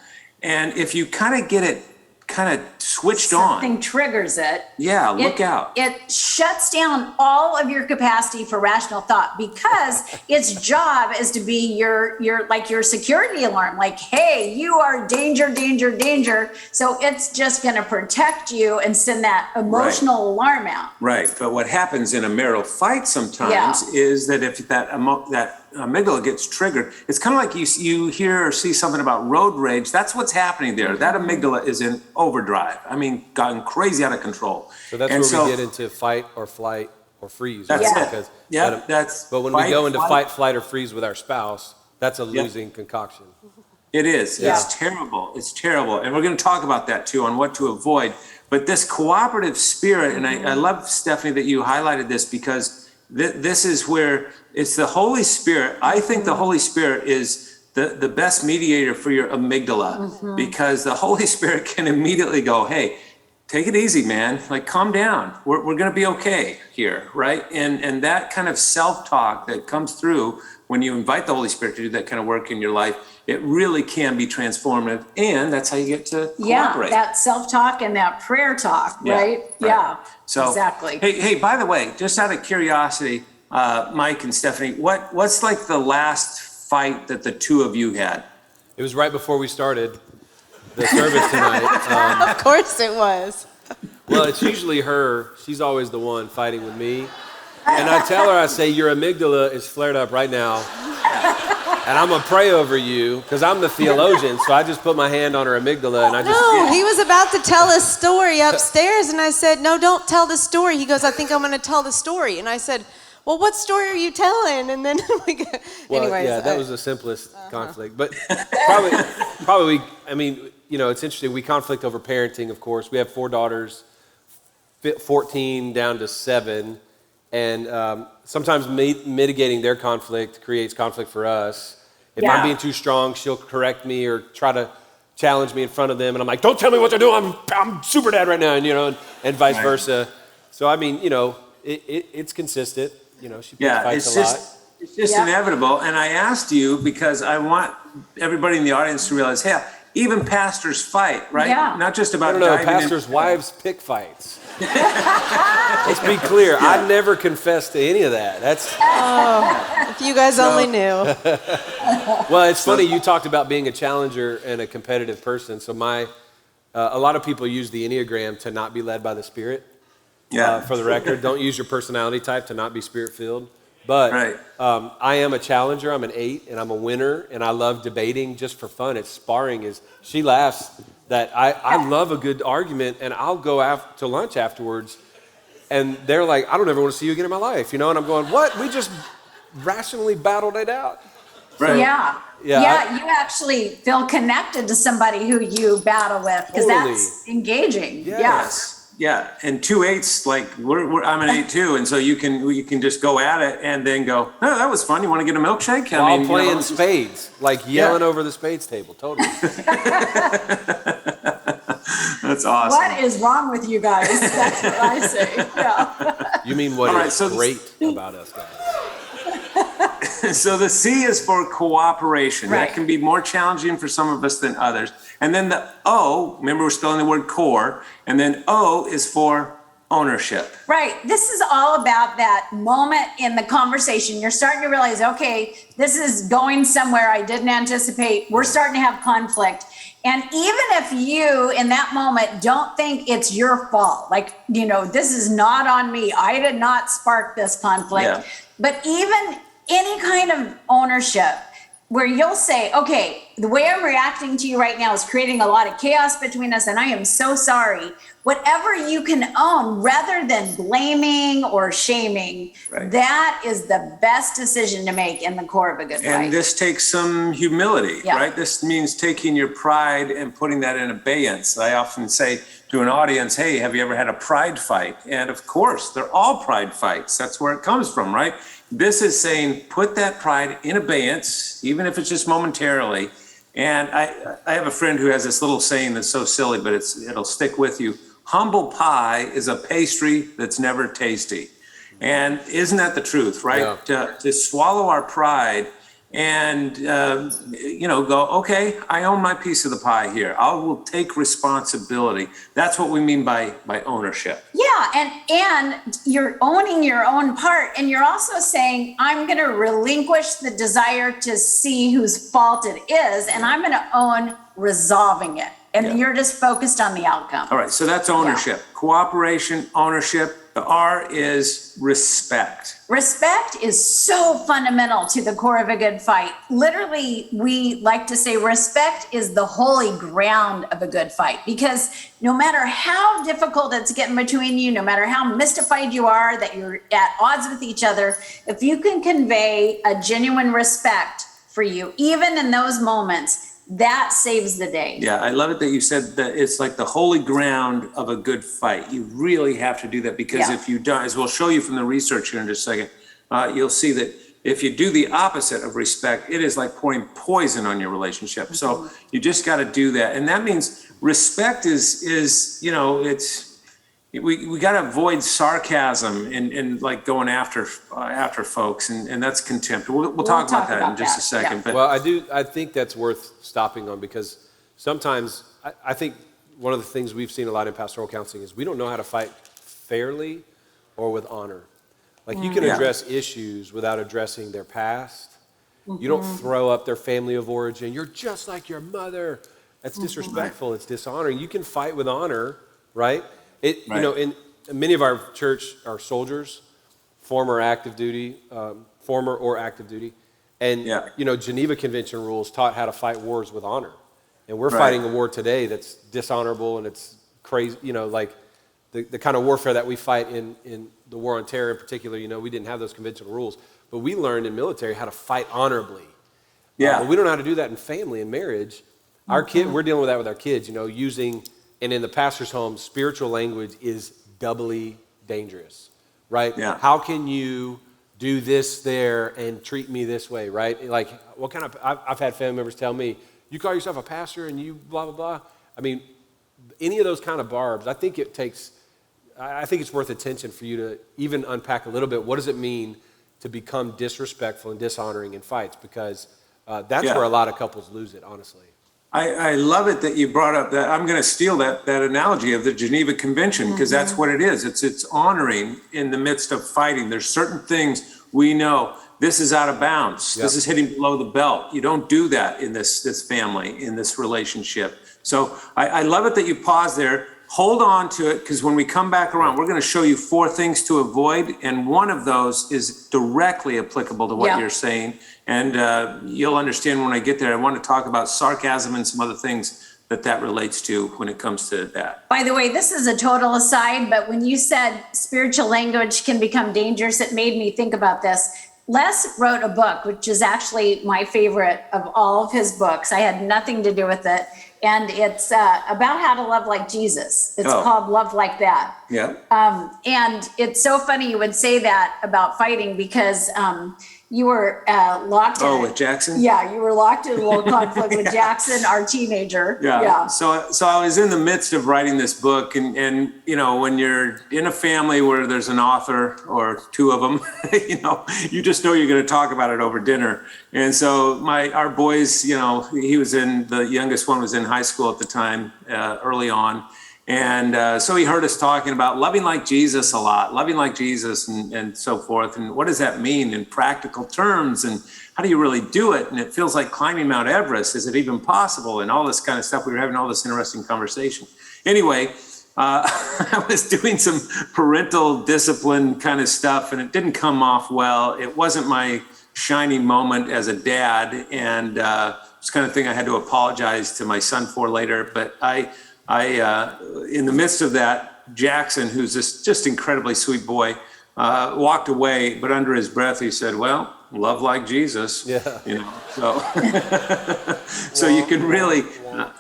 And if you kind of get it kind of switched on. Something triggers it. Yeah, look out. It shuts down all of your capacity for rational thought, because its job is to be your security alarm. Like, hey, you are danger, danger, danger. So it's just going to protect you and send that emotional alarm out. Right. But what happens in a marital fight sometimes is that if that amygdala gets triggered, it's kind of like you hear or see something about road rage. That's what's happening there. That amygdala is in overdrive. I mean, gotten crazy out of control. So that's where we get into fight or flight or freeze. That's right? it. But when we go into fight, flight, or freeze with our spouse, that's a losing concoction. It is. Yeah. It's terrible. It's terrible. And we're going to talk about that too, on what to avoid. But this cooperative spirit, and I love, Stephanie, that you highlighted this, because this is where it's the Holy Spirit. I think the Holy Spirit is the best mediator for your amygdala, because the Holy Spirit can immediately go, hey, take it easy, man. Like, calm down. We're going to be okay here, right? And that kind of self-talk that comes through when you invite the Holy Spirit to do that kind of work in your life, it really can be transformative. And that's how you get to cooperate. Yeah, that self-talk and that prayer talk, right? Yeah, so, exactly. Hey, by the way, just out of curiosity, Mike and Stephanie, what's like the last fight that the two of you had? It was right before we started the service tonight. Of course it was. Well, it's usually her. She's always the one fighting with me. And I tell her, I say, your amygdala is flared up right now. And I'm going to pray over you because I'm the theologian. So I just put my hand on her amygdala and I just... No, he was about to tell a story upstairs. And I said, no, don't tell the story. He goes, I think I'm going to tell the story. And I said, well, what story are you telling? And then anyways. Yeah, that was the simplest conflict. But probably, I mean, you know, it's interesting. We conflict over parenting, of course. We have 4 daughters, 14 down to 7. And sometimes mitigating their conflict creates conflict for us. If I'm being too strong, she'll correct me or try to challenge me in front of them. And I'm like, don't tell me what to do. I'm super dad right now. And, you know, and vice versa. So, I mean, you know, it's consistent. You know, she fights a lot. It's just inevitable. And I asked you because I want everybody in the audience to realize, hey, even pastors fight, right? Yeah. Not just about No, pastors' wives pick fights. Let's be clear. I never confessed to any of that. If you guys only knew. Well, it's funny. You talked about being a challenger and a competitive person. So a lot of people use the Enneagram to not be led by the Spirit. For the record, don't use your personality type to not be Spirit-filled. But I am a challenger. I'm an 8, and I'm a winner, and I love debating just for fun. It's sparring. She laughs that I love a good argument, and I'll go out to lunch afterwards, and they're like, I don't ever want to see you again in my life, you know? And I'm going, what? We just rationally battled it out. Right. You actually feel connected to somebody who you battle with because that's engaging. Yes. Yeah, and 2 8s, like I'm an 8 too, and so you can just go at it and then go, oh, that was fun. You want to get a milkshake? While playing spades, like yelling over the spades table, totally. That's awesome. What is wrong with you guys? That's what I say. Yeah. You mean what is great about us guys? So the C is for cooperation. Right. That can be more challenging for some of us than others. And then the O, remember we're spelling the word core, and then O is for ownership. Right. This is all about that moment in the conversation. You're starting to realize, okay, this is going somewhere I didn't anticipate. We're starting to have conflict. And even if you, in that moment, don't think it's your fault, like, you know, this is not on me. I did not spark this conflict. Yeah. But even any kind of ownership where you'll say, okay, the way I'm reacting to you right now is creating a lot of chaos between us, and I am so sorry. Whatever you can own, rather than blaming or shaming, that is the best decision to make in the core of a good fight. And this takes some humility, right? This means taking your pride and putting that in abeyance. I often say to an audience, hey, have you ever had a pride fight? And of course, they're all pride fights. That's where it comes from, right? This is saying, put that pride in abeyance, even if it's just momentarily. And I have a friend who has this little saying that's so silly, but it'll stick with you. Humble pie is a pastry that's never tasty. And isn't that the truth, right? Yeah. To swallow our pride and, go, okay, I own my piece of the pie here. I will take responsibility. That's what we mean by ownership. Yeah, and you're owning your own part, and you're also saying, I'm going to relinquish the desire to see whose fault it is, and I'm going to own resolving it. And you're just focused on the outcome. All right, so that's ownership. Cooperation, ownership. The R is respect. Respect is so fundamental to the core of a good fight. Literally, we like to say respect is the holy ground of a good fight, because no matter how difficult it's getting between you, no matter how mystified you are that you're at odds with each other, if you can convey a genuine respect for you, even in those moments, that saves the day. Yeah, I love it that you said that it's like the holy ground of a good fight. You really have to do that, because if you don't, as we'll show you from the research here in just a second, you'll see that if you do the opposite of respect, it is like pouring poison on your relationship. So you just got to do that. And that means respect is we got to avoid sarcasm and like going after folks, and that's contempt. We'll talk about that in just a second. Yeah. But well, I think that's worth stopping on, because sometimes I think one of the things we've seen a lot in pastoral counseling is we don't know how to fight fairly or with honor. Like you can address issues without addressing their past. You don't throw up their family of origin. You're just like your mother. That's disrespectful. It's dishonoring. You can fight with honor, right? You know, in many of our church are soldiers, former or active duty, and you know, Geneva Convention rules taught how to fight wars with honor, and we're fighting a war today that's dishonorable and it's crazy. You know, like the kind of warfare that we fight in the war on terror in particular. You know, we didn't have those conventional rules, but we learned in military how to fight honorably. But we don't know how to do that in family and marriage. Our kid, we're dealing with that with our kids. You know, using. And in the pastor's home, spiritual language is doubly dangerous, right? Yeah. How can you do this there and treat me this way, right? Like, what kind of, I've had family members tell me, you call yourself a pastor and you blah, blah, blah. I mean, any of those kind of barbs, I think it's worth attention for you to even unpack a little bit. What does it mean to become disrespectful and dishonoring in fights? Because that's where a lot of couples lose it, honestly. I love it that you brought up that. I'm going to steal that analogy of the Geneva Convention, because that's what it is. It's honoring in the midst of fighting. There's certain things we know, this is out of bounds. This is hitting below the belt. You don't do that in this family, in this relationship. So I love it that you pause there. Hold on to it, because when we come back around, we're going to show you 4 things to avoid, and one of those is directly applicable to what you're saying. And you'll understand when I get there. I want to talk about sarcasm and some other things that relates to when it comes to that. By the way, this is a total aside, but when you said spiritual language can become dangerous, it made me think about this. Les wrote a book, which is actually my favorite of all of his books. I had nothing to do with it. And it's about how to love like Jesus. It's called Love Like That. Yeah. And it's so funny you would say that about fighting, because you were locked in. With Jackson? Yeah, you were locked in a little conflict with Jackson, our teenager. Yeah. So I was in the midst of writing this book, and you know, when you're in a family where there's an author or 2 of them, you know, you just know you're going to talk about it over dinner. And so our boys, you know, the youngest one was in high school at the time, early on. And so he heard us talking about loving like Jesus a lot, loving like Jesus and so forth. And what does that mean in practical terms? And how do you really do it? And it feels like climbing Mount Everest. Is it even possible? And all this kind of stuff. We were having all this interesting conversation. Anyway, I was doing some parental discipline kind of stuff, and it didn't come off well. It wasn't my shining moment as a dad. And it's the kind of thing I had to apologize to my son for later. But I in the midst of that, Jackson, who's this just incredibly sweet boy, walked away, but under his breath, he said, well, love like Jesus. Yeah. You know, so, so you can really,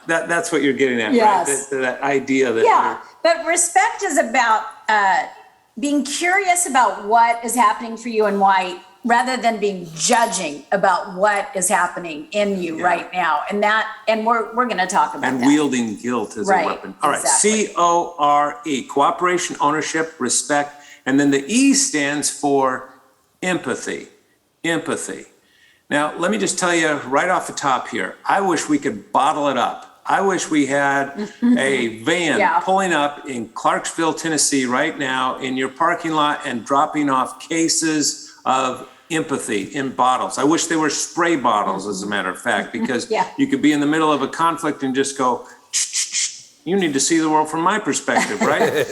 that's what you're getting at, right? That idea that. But respect is about being curious about what is happening for you and why, rather than being judging about what is happening in you right now. And we're going to talk about and that. Wielding guilt as a weapon. All right, CORE, cooperation, ownership, respect. And then the E stands for empathy. Empathy. Now, let me just tell you right off the top here, I wish we could bottle it up. I wish we had a van pulling up in Clarksville, Tennessee right now in your parking lot and dropping off cases of empathy in bottles. I wish they were spray bottles, as a matter of fact, because you could be in the middle of a conflict and just go, you need to see the world from my perspective, right?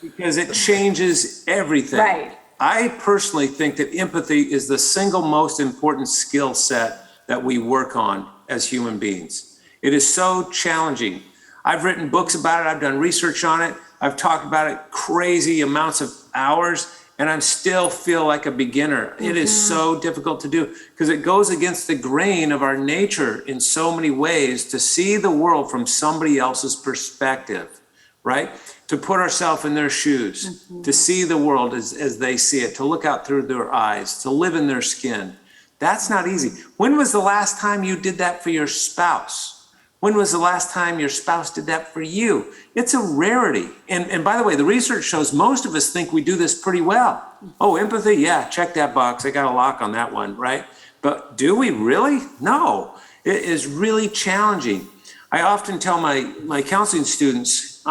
Because it changes everything. Right. I personally think that empathy is the single most important skill set that we work on as human beings. It is so challenging. I've written books about it. I've done research on it. I've talked about it crazy amounts of hours, and I still feel like a beginner. It is so difficult to do because it goes against the grain of our nature in so many ways to see the world from somebody else's perspective, right? To put ourselves in their shoes, to see the world as they see it, to look out through their eyes, to live in their skin. That's not easy. When was the last time you did that for your spouse? When was the last time your spouse did that for you? It's a rarity. And by the way, the research shows most of us think we do this pretty well. Oh, empathy, yeah, check that box. I got a lock on that one, right? But do we really? No, it is really challenging. I often tell my counseling students,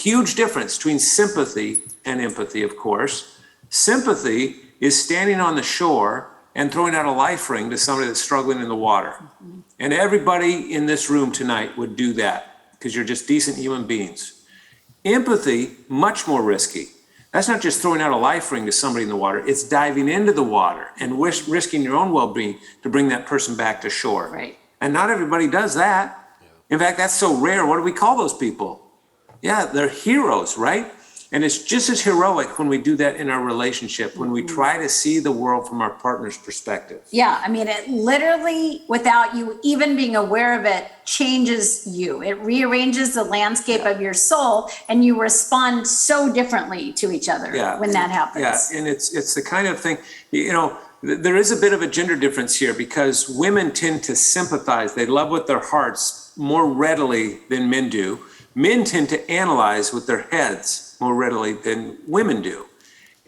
huge difference between sympathy and empathy, of course. Sympathy is standing on the shore and throwing out a life ring to somebody that's struggling in the water. And everybody in this room tonight would do that because you're just decent human beings. Empathy, much more risky. That's not just throwing out a life ring to somebody in the water, it's diving into the water and risking your own well-being to bring that person back to shore. Right. And not everybody does that. In fact, that's so rare. What do we call those people? Yeah, they're heroes, right? And it's just as heroic when we do that in our relationship, when we try to see the world from our partner's perspective. Yeah, I mean, it literally, without you even being aware of it, changes you. It rearranges the landscape of your soul, and you respond so differently to each other when that happens. Yeah, and it's the kind of thing, there is a bit of a gender difference here because women tend to sympathize. They love with their hearts more readily than men do. Men tend to analyze with their heads more readily than women do.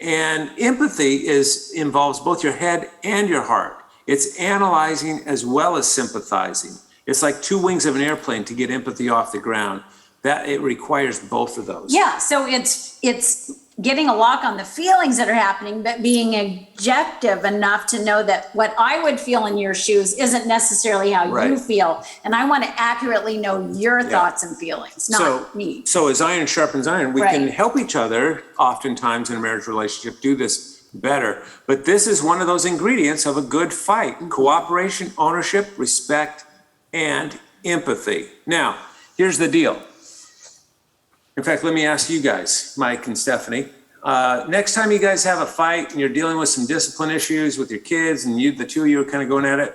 And empathy involves both your head and your heart. It's analyzing as well as sympathizing. It's like two wings of an airplane to get empathy off the ground. That it requires both of those. Yeah, so it's getting a lock on the feelings that are happening, but being objective enough to know that what I would feel in your shoes isn't necessarily how you feel. And I want to accurately know your thoughts and feelings, not me. So as iron sharpens iron, we can help each other oftentimes in a marriage relationship do this better. But this is one of those ingredients of a good fight: cooperation, ownership, respect, and empathy. Now, here's the deal. In fact, let me ask you guys, Mike and Stephanie, next time you guys have a fight and you're dealing with some discipline issues with your kids and the two of you are kind of going at it,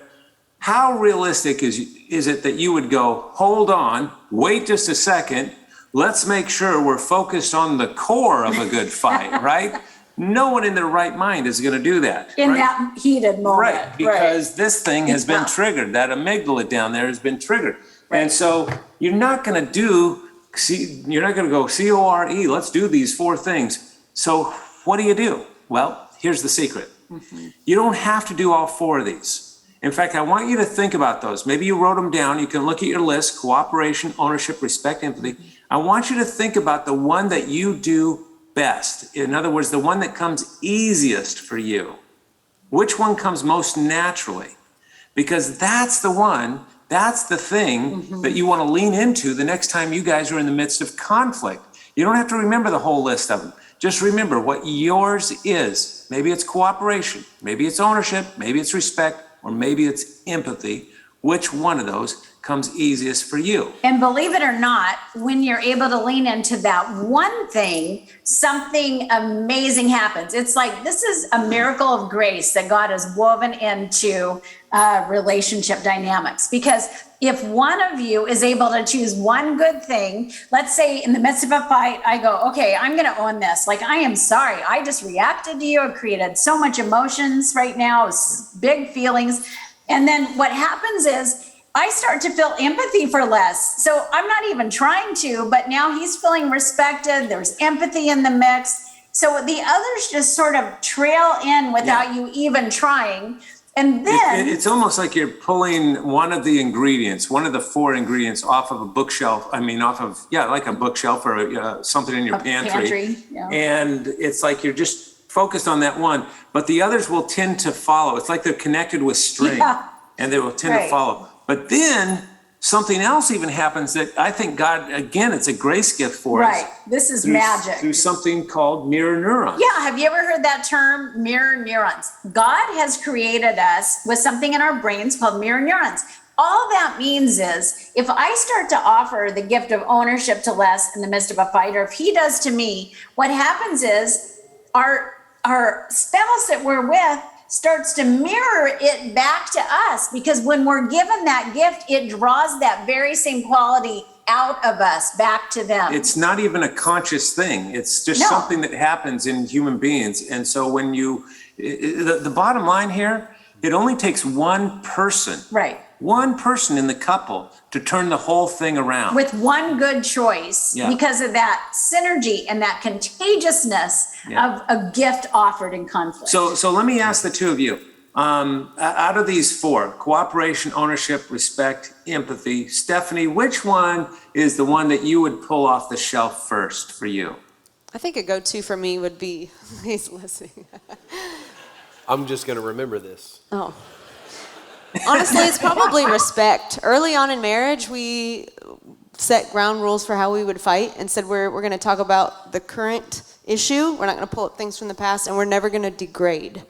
how realistic is it that you would go, hold on, wait just a second, let's make sure we're focused on the core of a good fight, right? No one in their right mind is going to do that. In that heated moment. Right, because this thing has been triggered. That amygdala down there has been triggered. And so you're not going to you're not going to go CORE, let's do these 4 things. So what do? Well, here's the secret. You don't have to do all 4 of these. In fact, I want you to think about those. Maybe you wrote them down. You can look at your list: cooperation, ownership, respect, empathy. I want you to think about the one that you do best. In other words, the one that comes easiest for you. Which one comes most naturally? Because that's the one, that's the thing that you want to lean into the next time you guys are in the midst of conflict. You don't have to remember the whole list of them. Just remember what yours is. Maybe it's cooperation, maybe it's ownership, maybe it's respect, or maybe it's empathy. Which one of those comes easiest for you? And believe it or not, when you're able to lean into that one thing, something amazing happens. It's like this is a miracle of grace that God has woven into relationship dynamics. Because if one of you is able to choose one good thing, let's say in the midst of a fight, I go, okay, I'm going to own this. Like, I am sorry. I just reacted to you. It created so much emotions right now, big feelings. And then what happens is I start to feel empathy for Les. So I'm not even trying to, but now he's feeling respected. There's empathy in the mix. So the others just sort of trail in without you even trying. And then it's almost like you're pulling one of the ingredients, one of the 4 ingredients off of a bookshelf. I mean, like a bookshelf or something in your pantry. And it's like you're just focused on that one, but the others will tend to follow. It's like they're connected with string and they will tend to follow. But then something else even happens that I think God, again, it's a grace gift for us. Right, this is magic. Through something called mirror neurons. Yeah, have you ever heard that term, mirror neurons? God has created us with something in our brains called mirror neurons. All that means is if I start to offer the gift of ownership to Les in the midst of a fight, or if he does to me, what happens is our spouse that we're with starts to mirror it back to us, because when we're given that gift, it draws that very same quality out of us back to them. It's not even a conscious thing. It's just something that happens in human beings. And so when the bottom line here, it only takes one person one person in the couple to turn the whole thing around. With one good choice, Yeah. because of that synergy and that contagiousness Yeah. of a gift offered in conflict. So let me ask the two of you. Out of these four, cooperation, ownership, respect, empathy, Stephanie, which one is the one that you would pull off the shelf first for you? I think a go-to for me would be, he's listening. I'm just going to remember this. Oh. Honestly, it's probably respect. Early on in marriage, we set ground rules for how we would fight and said we're going to talk about the current issue. We're not going to pull up things from the past, and we're never going to degrade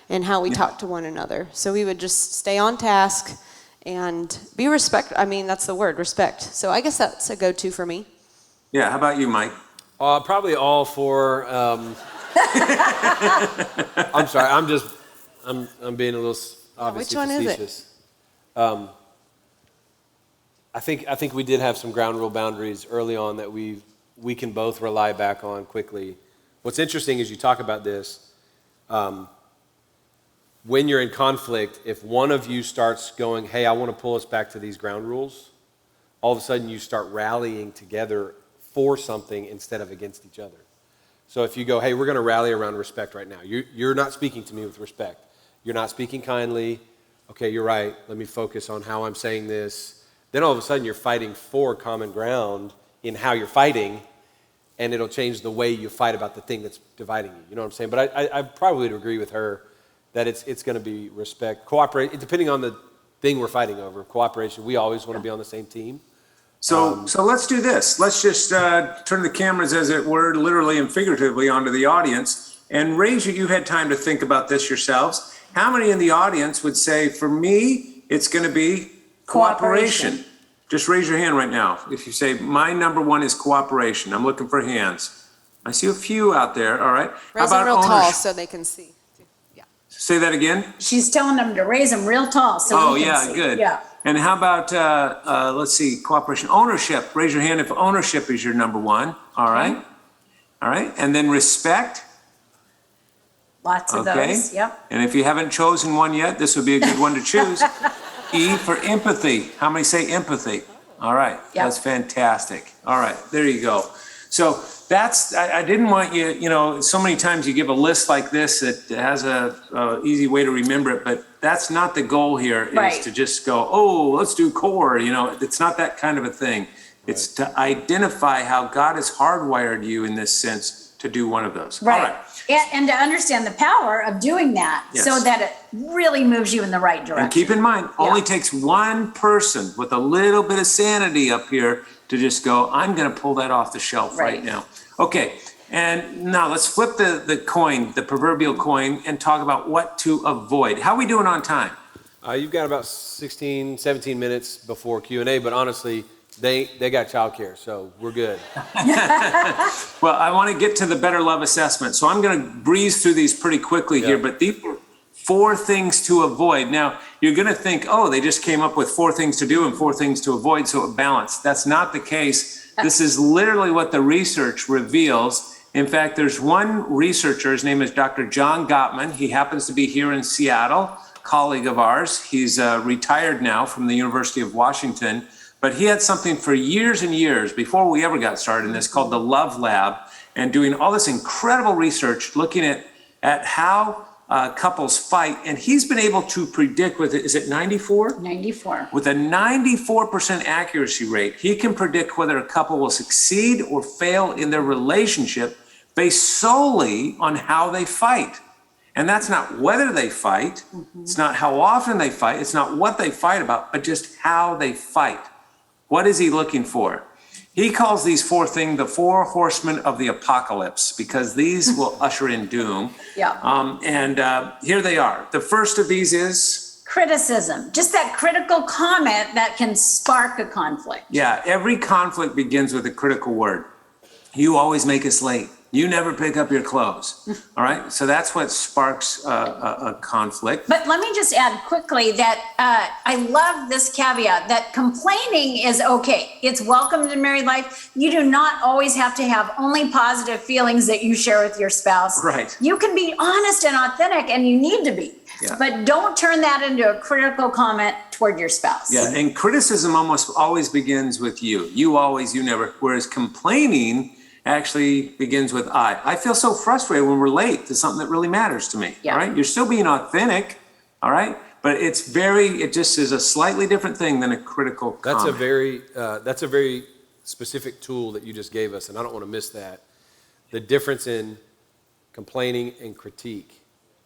in how we talk to one another. So we would just stay on task and be that's the word, respect. So I guess that's a go-to for me. Yeah, how about you, Mike? Probably all four. I'm sorry, I'm being a little obviously which one facetious. is it? I think we did have some ground rule boundaries early on that we can both rely back on quickly. What's interesting is you talk about this. When you're in conflict, if one of you starts going, hey, I want to pull us back to these ground rules, all of a sudden you start rallying together for something instead of against each other. So if you go, hey, we're going to rally around respect right now. You're not speaking to me with respect. You're not speaking kindly. Okay, you're right. Let me focus on how I'm saying this. Then all of a sudden you're fighting for common ground in how you're fighting, and it'll change the way you fight about the thing that's dividing you. You know what I'm saying? But I probably would agree with her that it's going to be respect. Cooperate, depending on the thing we're fighting over. Cooperation, we always want to be on the same team. So let's do this. Let's just turn the cameras, as it were, literally and figuratively onto the audience, and you had time to think about this yourselves. How many in the audience would say, for me, it's going to be cooperation? Just raise your hand right now. If you say, my number one is cooperation. I'm looking for hands. I see a few out there. All right. Raise them real tall so they can see. Say that again. She's telling them to raise them real tall so we can see. Good. Yeah. And how about, let's see, cooperation, ownership. Raise your hand if ownership is your number one. All right. All right. And then respect. Lots of those. Yep. And if you haven't chosen one yet, this would be a good one to choose. E for empathy. How many say empathy? All right. Yep. That's fantastic. All right. There you go. So that's, I didn't want you, so many times you give a list like this that has a easy way to remember it, but that's not the goal here, is to just go, oh, let's do core. It's not that kind of a thing. It's to identify how God has hardwired you in this sense to do one of those. Right. All right. And to understand the power of doing that so that it really moves you in the right direction. And keep in mind, only takes one person with a little bit of sanity up here to just go, I'm going to pull that off the shelf right now. Okay, and now let's flip the coin, the proverbial coin, and talk about what to avoid. How are we doing on time? You've got about 16, 17 minutes before Q&A, but honestly, they got childcare, so we're good. Well, I want to get to the better love assessment, so I'm going to breeze through these pretty quickly here, but these are 4 things to avoid. Now, you're going to think, oh, they just came up with 4 things to do and 4 things to avoid, so it balanced. That's not the case. This is literally what the research reveals. In fact, there's one researcher, his name is Dr. John Gottman. He happens to be here in Seattle, colleague of ours. He's retired now from the University of Washington, but he had something for years and years before we ever got started in this called the Love Lab, and doing all this incredible research looking at how couples fight, and he's been able to predict with it, is it 94? 94. With a 94% accuracy rate, he can predict whether a couple will succeed or fail in their relationship based solely on how they fight. And that's not whether they fight, it's not how often they fight, it's not what they fight about, but just how they fight. What is he looking for? He calls these 4 things the 4 horsemen of the apocalypse, because these will usher in doom. Yeah. Here they are. The first of these is? Criticism. Just that critical comment that can spark a conflict. Yeah, every conflict begins with a critical word. You always make us late. You never pick up your clothes. All right? So that's what sparks a conflict. But let me just add quickly that I love this caveat that complaining is okay. It's welcomed in married life. You do not always have to have only positive feelings that you share with your spouse. Right. You can be honest and authentic, and you need to be. But don't turn that into a critical comment toward your spouse. Yeah, and criticism almost always begins with you. You always, you never. Whereas complaining actually begins with I. I feel so frustrated when we're late to something that really matters to me. Yeah. All right, you're still being authentic. All right, but it just is a slightly different thing than a critical comment. That's a very specific tool that you just gave us, and I don't want to miss that. The difference in complaining and critique,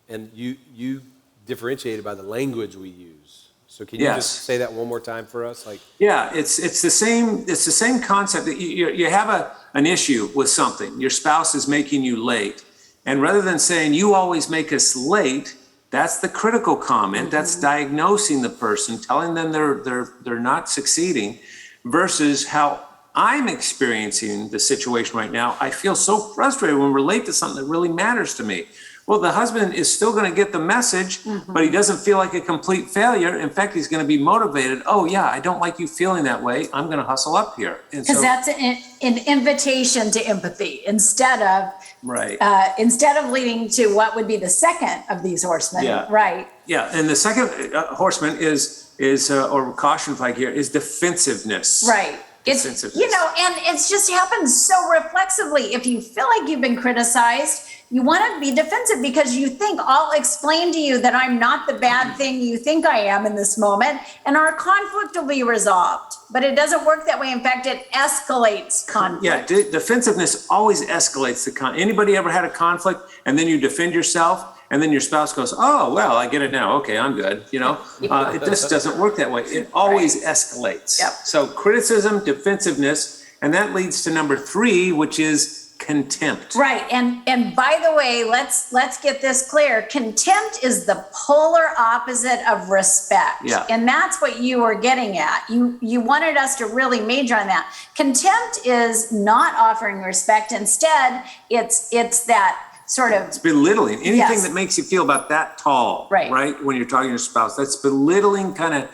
and you differentiated by the language we use. So can you just say that one more time for us? It's the same concept that you have an issue with something. Your spouse is making you late, and rather than saying you always make us late, that's the critical comment. That's diagnosing the person, telling them they're not succeeding, versus how I'm experiencing the situation right now. I feel so frustrated when we're late to something that really matters to me. Well, the husband is still going to get the message, but he doesn't feel like a complete failure. In fact, he's going to be motivated. Oh, yeah, I don't like you feeling that way. I'm going to hustle up here. Because that's an invitation to empathy instead of leading to what would be the second of these horsemen. Yeah. Right. Yeah, and the second horseman is or caution flag here is defensiveness. Right. It's, and it's just happens so reflexively. If you feel like you've been criticized, you want to be defensive because you think I'll explain to you that I'm not the bad thing you think I am in this moment, and our conflict will be resolved. But it doesn't work that way. In fact, it escalates conflict. Yeah, defensiveness always escalates the conflict. Anybody ever had a conflict and then you defend yourself? And then your spouse goes, oh, well, I get it now. Okay, I'm good. It just doesn't work that way. It always escalates. Yep. So criticism, defensiveness, and that leads to number 3, which is contempt. Right. And by the way, let's get this clear. Contempt is the polar opposite of respect. Yeah. And that's what you were getting at. You wanted us to really major on that. Contempt is not offering respect. Instead, it's that sort of it's belittling. Anything that makes you feel about that tall, right? When you're talking to your spouse, that's belittling, kind of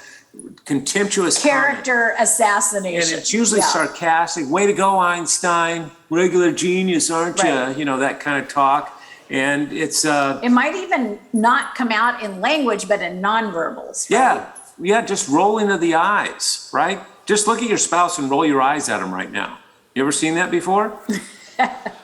contemptuous character assassination. And it's usually sarcastic. Way to go, Einstein. Regular genius, aren't you? That kind of talk. And it's it might even not come out in language, but in nonverbals. Right? Yeah, just rolling of the eyes, right? Just look at your spouse and roll your eyes at them right now. You ever seen that before?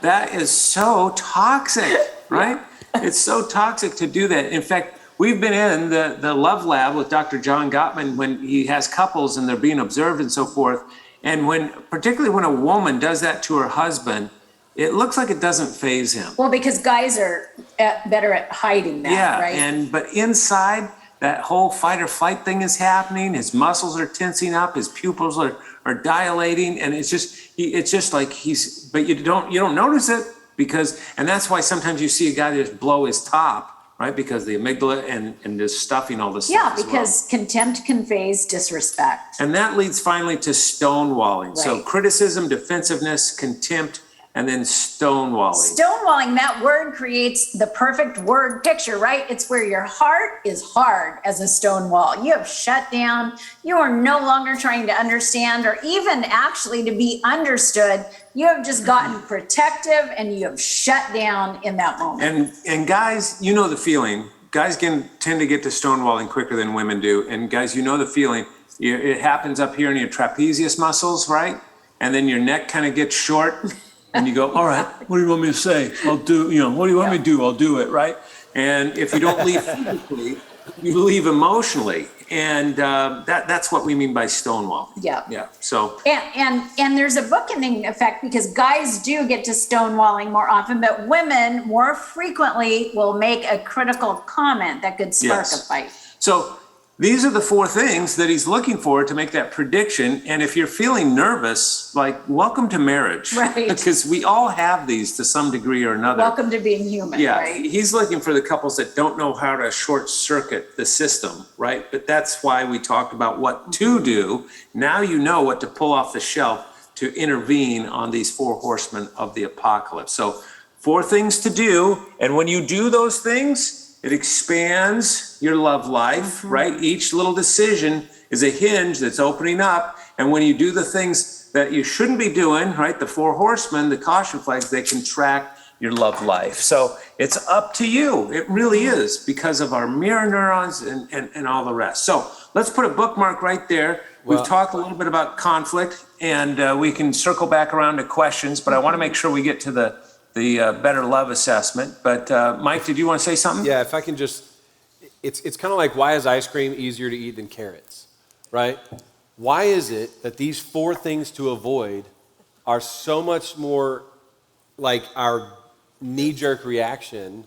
That is so toxic, right? It's so toxic to do that. In fact, we've been in the love lab with Dr. John Gottman when he has couples and they're being observed and so forth. And particularly when a woman does that to her husband, it looks like it doesn't faze him. Well, because guys are better at hiding that, right? But inside, that whole fight or flight thing is happening. His muscles are tensing up. His pupils are dilating, and it's just like but you don't notice it and that's why sometimes you see a guy just blow his top, right? Because the amygdala and just stuffing all this stuff. Yeah, because contempt conveys disrespect. And that leads finally to stonewalling. Right. So criticism, defensiveness, contempt, and then stonewalling. Stonewalling, that word creates the perfect word picture, right? It's where your heart is hard as a stone wall. You have shut down. You are no longer trying to understand or even actually to be understood. You have just gotten protective and you have shut down in that moment. And guys, you know the feeling. Guys tend to get to stonewalling quicker than women do. And guys, you know the feeling. It happens up here in your trapezius muscles, right? And then your neck kind of gets short. And you go, all right, what do you want me to say? I'll do, what do you want me to do? I'll do it, right? And if you don't leave physically, you leave emotionally. And that's what we mean by stonewall. Yeah. Yeah. So. And there's a bookending effect because guys do get to stonewalling more often, but women more frequently will make a critical comment that could spark a fight. So these are the 4 things that he's looking for to make that prediction. And if you're feeling nervous, welcome to marriage. Right. Because we all have these to some degree or another. Welcome to being human, right? He's looking for the couples that don't know how to short circuit the system, right? But that's why we talked about what to do. Now you know what to pull off the shelf to intervene on these 4 horsemen of the apocalypse. So 4 things to do. And when you do those things, it expands your love life, right? Each little decision is a hinge that's opening up. And when you do the things that you shouldn't be doing, right? The 4 horsemen, the caution flags, they contract your love life. So it's up to you. It really is, because of our mirror neurons and all the rest. So let's put a bookmark right there. We've talked a little bit about conflict, and we can circle back around to questions, but I want to make sure we get to the better love assessment. But Mike, did you want to say something? Yeah, if I can just, it's kind of like, why is ice cream easier to eat than carrots, right? Why is it that these 4 things to avoid are so much more like our knee-jerk reaction?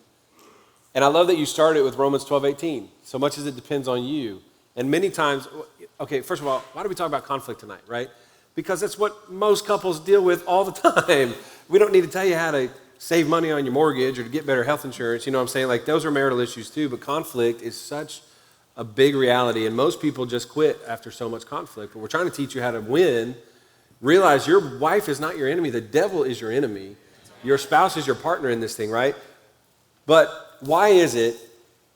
And I love that you started with Romans 12:18. So much as it depends on you. And many times, okay, first of all, why do we talk about conflict tonight, right? Because that's what most couples deal with all the time. We don't need to tell you how to save money on your mortgage or to get better health insurance. You know what I'm saying? Like, those are marital issues too, but conflict is such a big reality, and most people just quit after so much conflict. But we're trying to teach you how to win. Realize your wife is not your enemy. The devil is your enemy. Your spouse is your partner in this thing, right? But why is it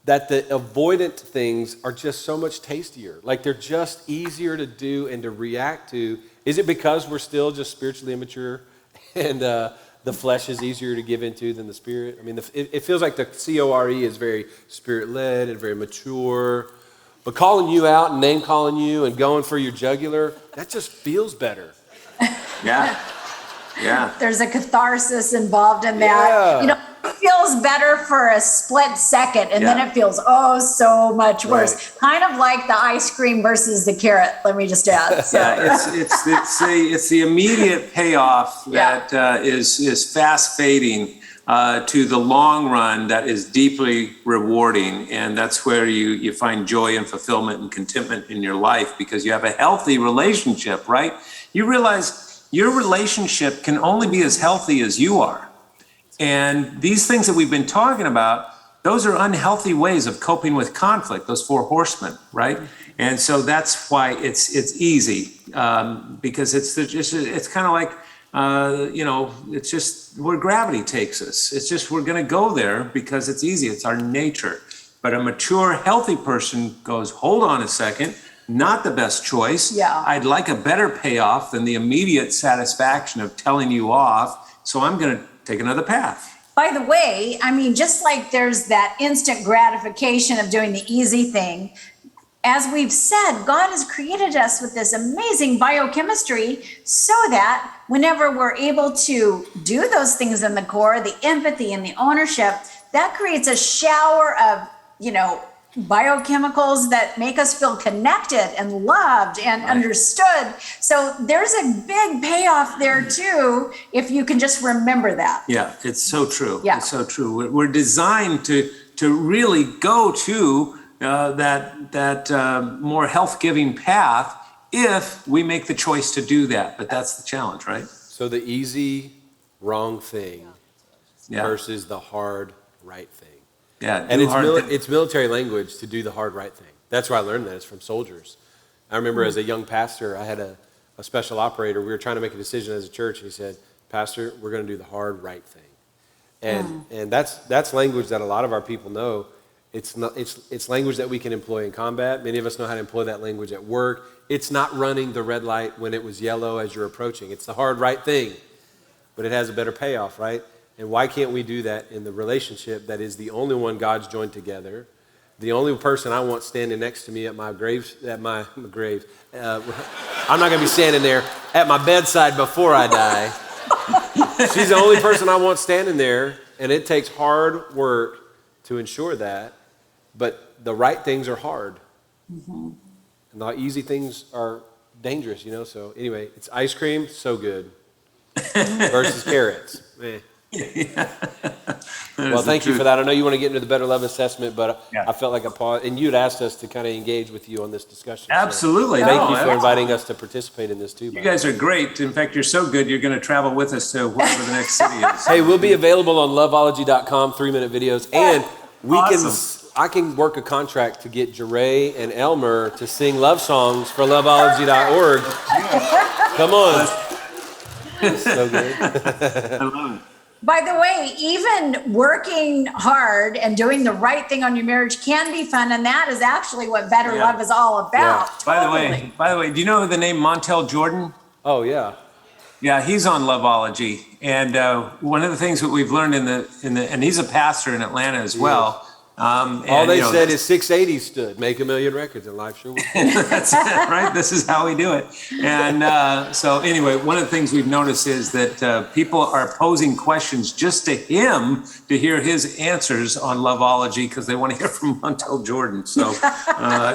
that the avoidant things are just so much tastier? Like, they're just easier to do and to react to. Is it because we're still just spiritually immature and the flesh is easier to give into than the spirit? I mean, it feels like the CORE is very spirit-led and very mature. But calling you out and name-calling you and going for your jugular, that just feels better. Yeah. Yeah. There's a catharsis involved in that. Yeah. You know, it feels better for a split second, and then it feels so much worse. Right. Kind of like the ice cream versus the carrot, let me just add. So. Yeah, it's the immediate payoff that is fast fading to the long run that is deeply rewarding. And that's where you find joy and fulfillment and contentment in your life, because you have a healthy relationship, right? You realize your relationship can only be as healthy as you are. And these things that we've been talking about, those are unhealthy ways of coping with conflict, those 4 horsemen, right? And so that's why it's easy, because it's kind of like, it's just where gravity takes us. It's just, we're going to go there because it's easy. It's our nature. But a mature, healthy person goes, hold on a second, not the best choice. Yeah. I'd like a better payoff than the immediate satisfaction of telling you off. So I'm going to take another path. By the way, I mean, just like there's that instant gratification of doing the easy thing, as we've said, God has created us with this amazing biochemistry so that whenever we're able to do those things in the core, the empathy and the ownership, that creates a shower of, biochemicals that make us feel connected and loved and understood. So there's a big payoff there too, if you can just remember that. Yeah, it's so true. Yeah. It's so true. We're designed to really go to that more health-giving path if we make the choice to do that. But that's the challenge, right? So the easy, wrong thing versus the hard, right thing. Yeah, and it's military language to do the hard right thing. That's where I learned that. It's from soldiers. I remember as a young pastor, I had a special operator. We were trying to make a decision as a church, and he said, "Pastor, we're going to do the hard right thing." And that's language that a lot of our people know. It's language that we can employ in combat. Many of us know how to employ that language at work. It's not running the red light when it was yellow as you're approaching. It's the hard right thing, but it has a better payoff, right? And why can't we do that in the relationship that is the only one God's joined together, the only person I want standing next to me at my grave, I'm not going to be standing there at my bedside before I die. She's the only person I want standing there, and it takes hard work to ensure that, but the right things are hard. And the easy things are dangerous, so anyway, it's ice cream, so good, versus carrots. Well, thank you for that. I know you want to get into the better love assessment, but I felt like a pause, and you'd asked us to kind of engage with you on this discussion. Absolutely. So thank you for inviting us to participate in this too. You guys are great. In fact, you're so good, you're going to travel with us to wherever the next city is. Hey, we'll be available on loveology.com, 3-minute videos, and I can work a contract to get Jeray and Elmer to sing love songs for loveology.org. Come on. It's so good. I love it. By the way, even working hard and doing the right thing on your marriage can be fun, and that is actually what better love is all about. By the way, do you know the name Montel Jordan? Oh, yeah. Yeah, he's on Loveology, and one of the things that we've learned and he's a pastor in Atlanta as well. All they said is 680 stood, make a million records, and life sure will. That's right. This is how we do it. And so anyway, one of the things we've noticed is that people are posing questions just to him to hear his answers on Loveology because they want to hear from Montel Jordan. So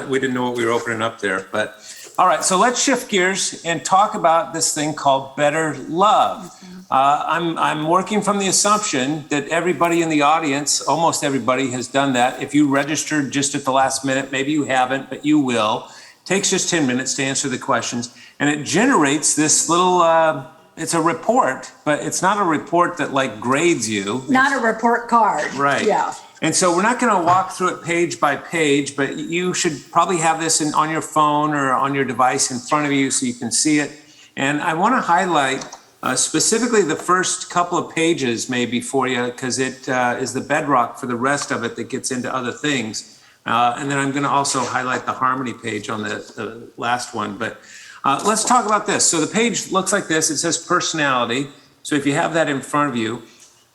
we didn't know what we were opening up there. But all right, so let's shift gears and talk about this thing called better love. I'm working from the assumption that everybody in the audience, almost everybody, has done that. If you registered just at the last minute, maybe you haven't, but you will. It takes just 10 minutes to answer the questions, and it generates this little, it's a report, but it's not a report that like grades you. Not a report card. Right. Yeah. And so we're not going to walk through it page by page, but you should probably have this on your phone or on your device in front of you so you can see it. And I want to highlight specifically the first couple of pages maybe for you, because it is the bedrock for the rest of it that gets into other things. And then I'm going to also highlight the harmony page on the last one. But let's talk about this. So the page looks like this. It says personality. So if you have that in front of you,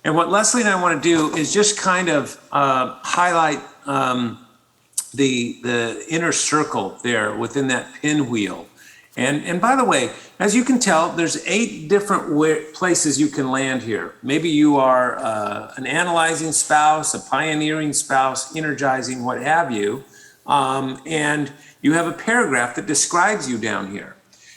and what Leslie and I want to do is just kind of highlight the inner circle there within that pinwheel. And by the way, as you can tell, there's 8 different places you can land here. Maybe you are an analyzing spouse, a pioneering spouse, energizing, what have you. And you have a paragraph that describes you down here.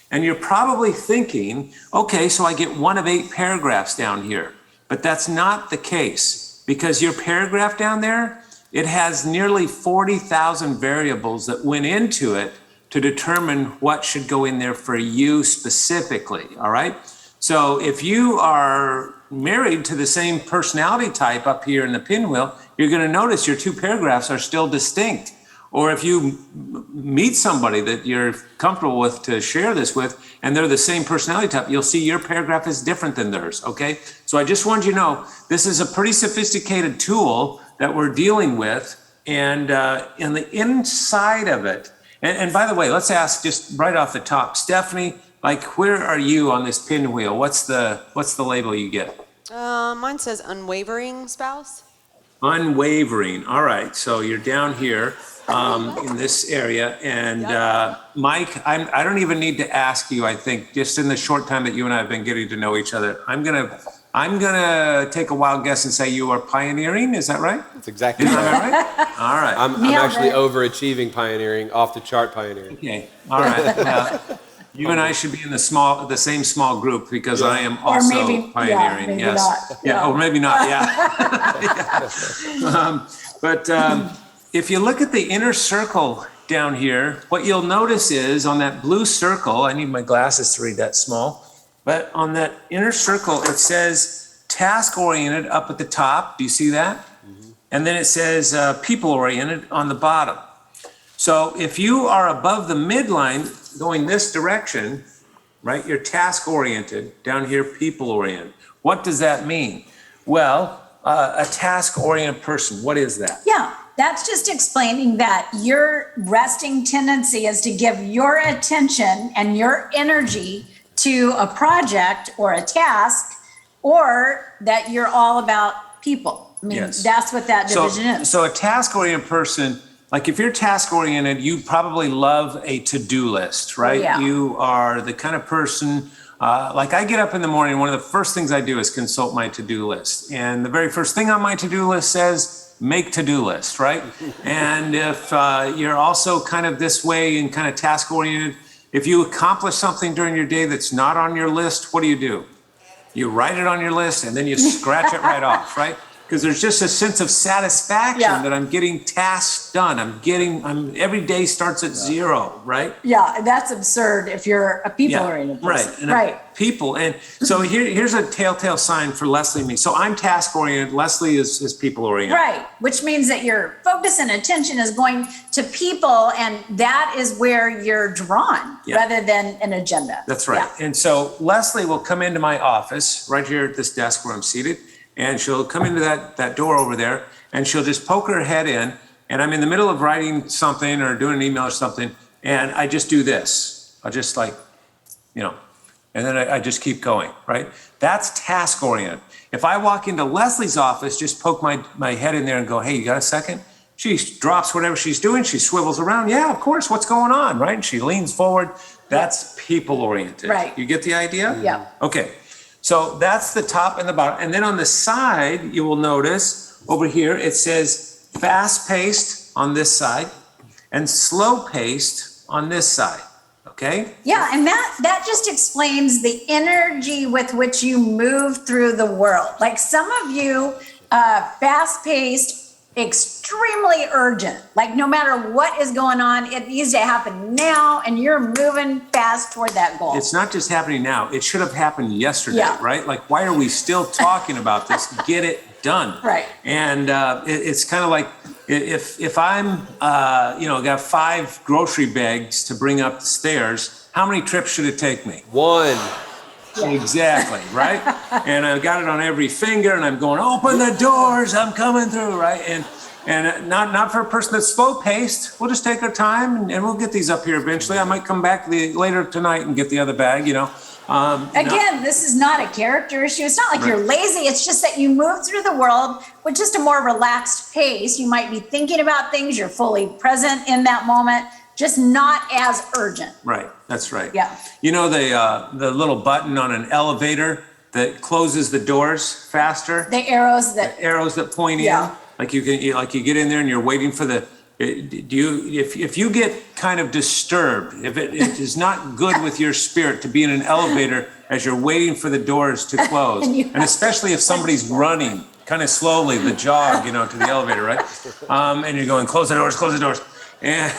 And you're probably thinking, okay, so I get 1 of 8 paragraphs down here. But that's not the case, because your paragraph down there, it has nearly 40,000 variables that went into it to determine what should go in there for you specifically, all right? So if you are married to the same personality type up here in the pinwheel, you're gonna notice your 2 paragraphs are still distinct. Or if you meet somebody that you're comfortable with to share this with, and they're the same personality type, you'll see your paragraph is different than theirs, okay? So I just wanted you to know, this is a pretty sophisticated tool that we're dealing with, and in the inside of it, and by the way, let's ask just right off the top, Stephanie, like where are you on this pinwheel? What's the label you get? Mine says unwavering spouse. Unwavering, all right, so you're down here. In this area, and Mike, I don't even need to ask you. I think just in the short time that you and I have been getting to know each other, I'm gonna take a wild guess and say you are pioneering. Is that right? That's exactly right. All right. I'm actually overachieving pioneering, off the chart pioneering. Okay. All right. You and I should be in the same small group because I am also pioneering. Maybe yes. not. Yeah. Or maybe not. Yeah. But. If you look at the inner circle down here, what you'll notice is on that blue circle, I need my glasses to read that small, but on that inner circle, it says task-oriented up at the top. Do you see that? Mm-hmm. And then it says people-oriented on the bottom. So if you are above the midline going this direction, right, you're task-oriented, down here people-oriented. What does that mean? Well, a task-oriented person, what is that? Yeah. That's just explaining that your resting tendency is to give your attention and your energy to a project or a task, or that you're all about people. I mean, that's what that division is. So a task-oriented person, like if you're task-oriented, you probably love a to-do list, right? Yeah. You are the kind of person, like I get up in the morning, one of the first things I do is consult my to-do list. And the very first thing on my to-do list says, make to-do list, right? And if you're also kind of this way and kind of task-oriented, if you accomplish something during your day that's not on your list, what do? You write it on your list and then you scratch it right off, right? Because there's just a sense of satisfaction that I'm getting tasks done. Every day starts at 0, right? Yeah, that's absurd if you're a people-oriented person. Right. People. And so here's a telltale sign for Leslie and me. So I'm task-oriented. Leslie is people-oriented. Right, which means that your focus and attention is going to people, and that is where you're drawn rather than an agenda. That's right. Yeah. And so Leslie will come into my office right here at this desk where I'm seated, and she'll come into that door over there, and she'll just poke her head in, and I'm in the middle of writing something or doing an email or something, and I just do this. I'll just And then I just keep going, right? That's task-oriented. If I walk into Leslie's office, just poke my head in there and go, hey, you got a second? She drops whatever she's doing. She swivels around. Yeah, of course. What's going on, right? And she leans forward. That's people-oriented. Right. You get the idea? Yeah. Okay. So that's the top and the bottom. And then on the side, you will notice over here, it says fast-paced on this side and slow-paced on this side. Okay? Yeah, and that just explains the energy with which you move through the world. Like some of you, fast-paced, extremely urgent. Like no matter what is going on, it needs to happen now, and you're moving fast toward that goal. It's not just happening now. It should have happened yesterday, Yeah. right? Like, why are we still talking about this? Get it done. Right. And it's kind of like if I'm, got 5 grocery bags to bring up the stairs, how many trips should it take me? 1. Exactly, right? And I've got it on every finger, and I'm going, open the doors, I'm coming through, right? And not for a person that's slow-paced. We'll just take our time, and we'll get these up here eventually. I might come back later tonight and get the other bag, Again, this is not a character issue. It's not like you're lazy. It's just that you move through the world with just a more relaxed pace. You might be thinking about things. You're fully present in that moment, just not as urgent. Right, that's right. Yeah. You know the little button on an elevator that closes the doors faster? The arrows that point Yeah. in. Like you get in there and you're waiting for the. If you get kind of disturbed, if it is not good with your spirit to be in an elevator as you're waiting for the doors to close, and especially if somebody's running kind of slowly, the jog, to the elevator, right? And you're going, close the doors. And,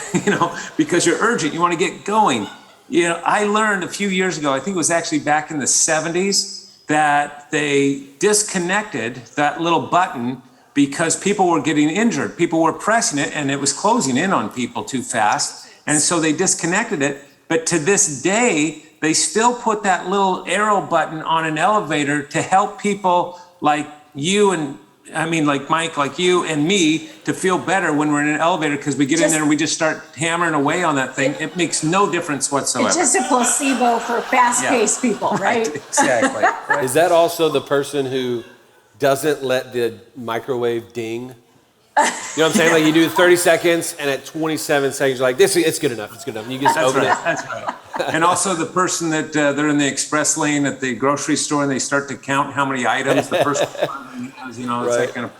because you're urgent, you want to get going. I learned a few years ago, I think it was actually back in the 70s, that they disconnected that little button because people were getting injured. People were pressing it and it was closing in on people too fast. And so they disconnected it. But to this day, they still put that little arrow button on an elevator to help people like you like Mike, like you and me, to feel better when we're in an elevator, because we get in there and we just start hammering away on that thing. It makes no difference whatsoever. It's just a placebo for fast-paced people, right? Exactly. Right. Is that also the person who doesn't let the microwave ding? You know what I'm saying? Like you do 30 seconds, and at 27 seconds, you're like, it's good enough. And you just open it. That's right. And also the person that they're in the express lane at the grocery store, and they start to count how many items the person has, it's Right. that kind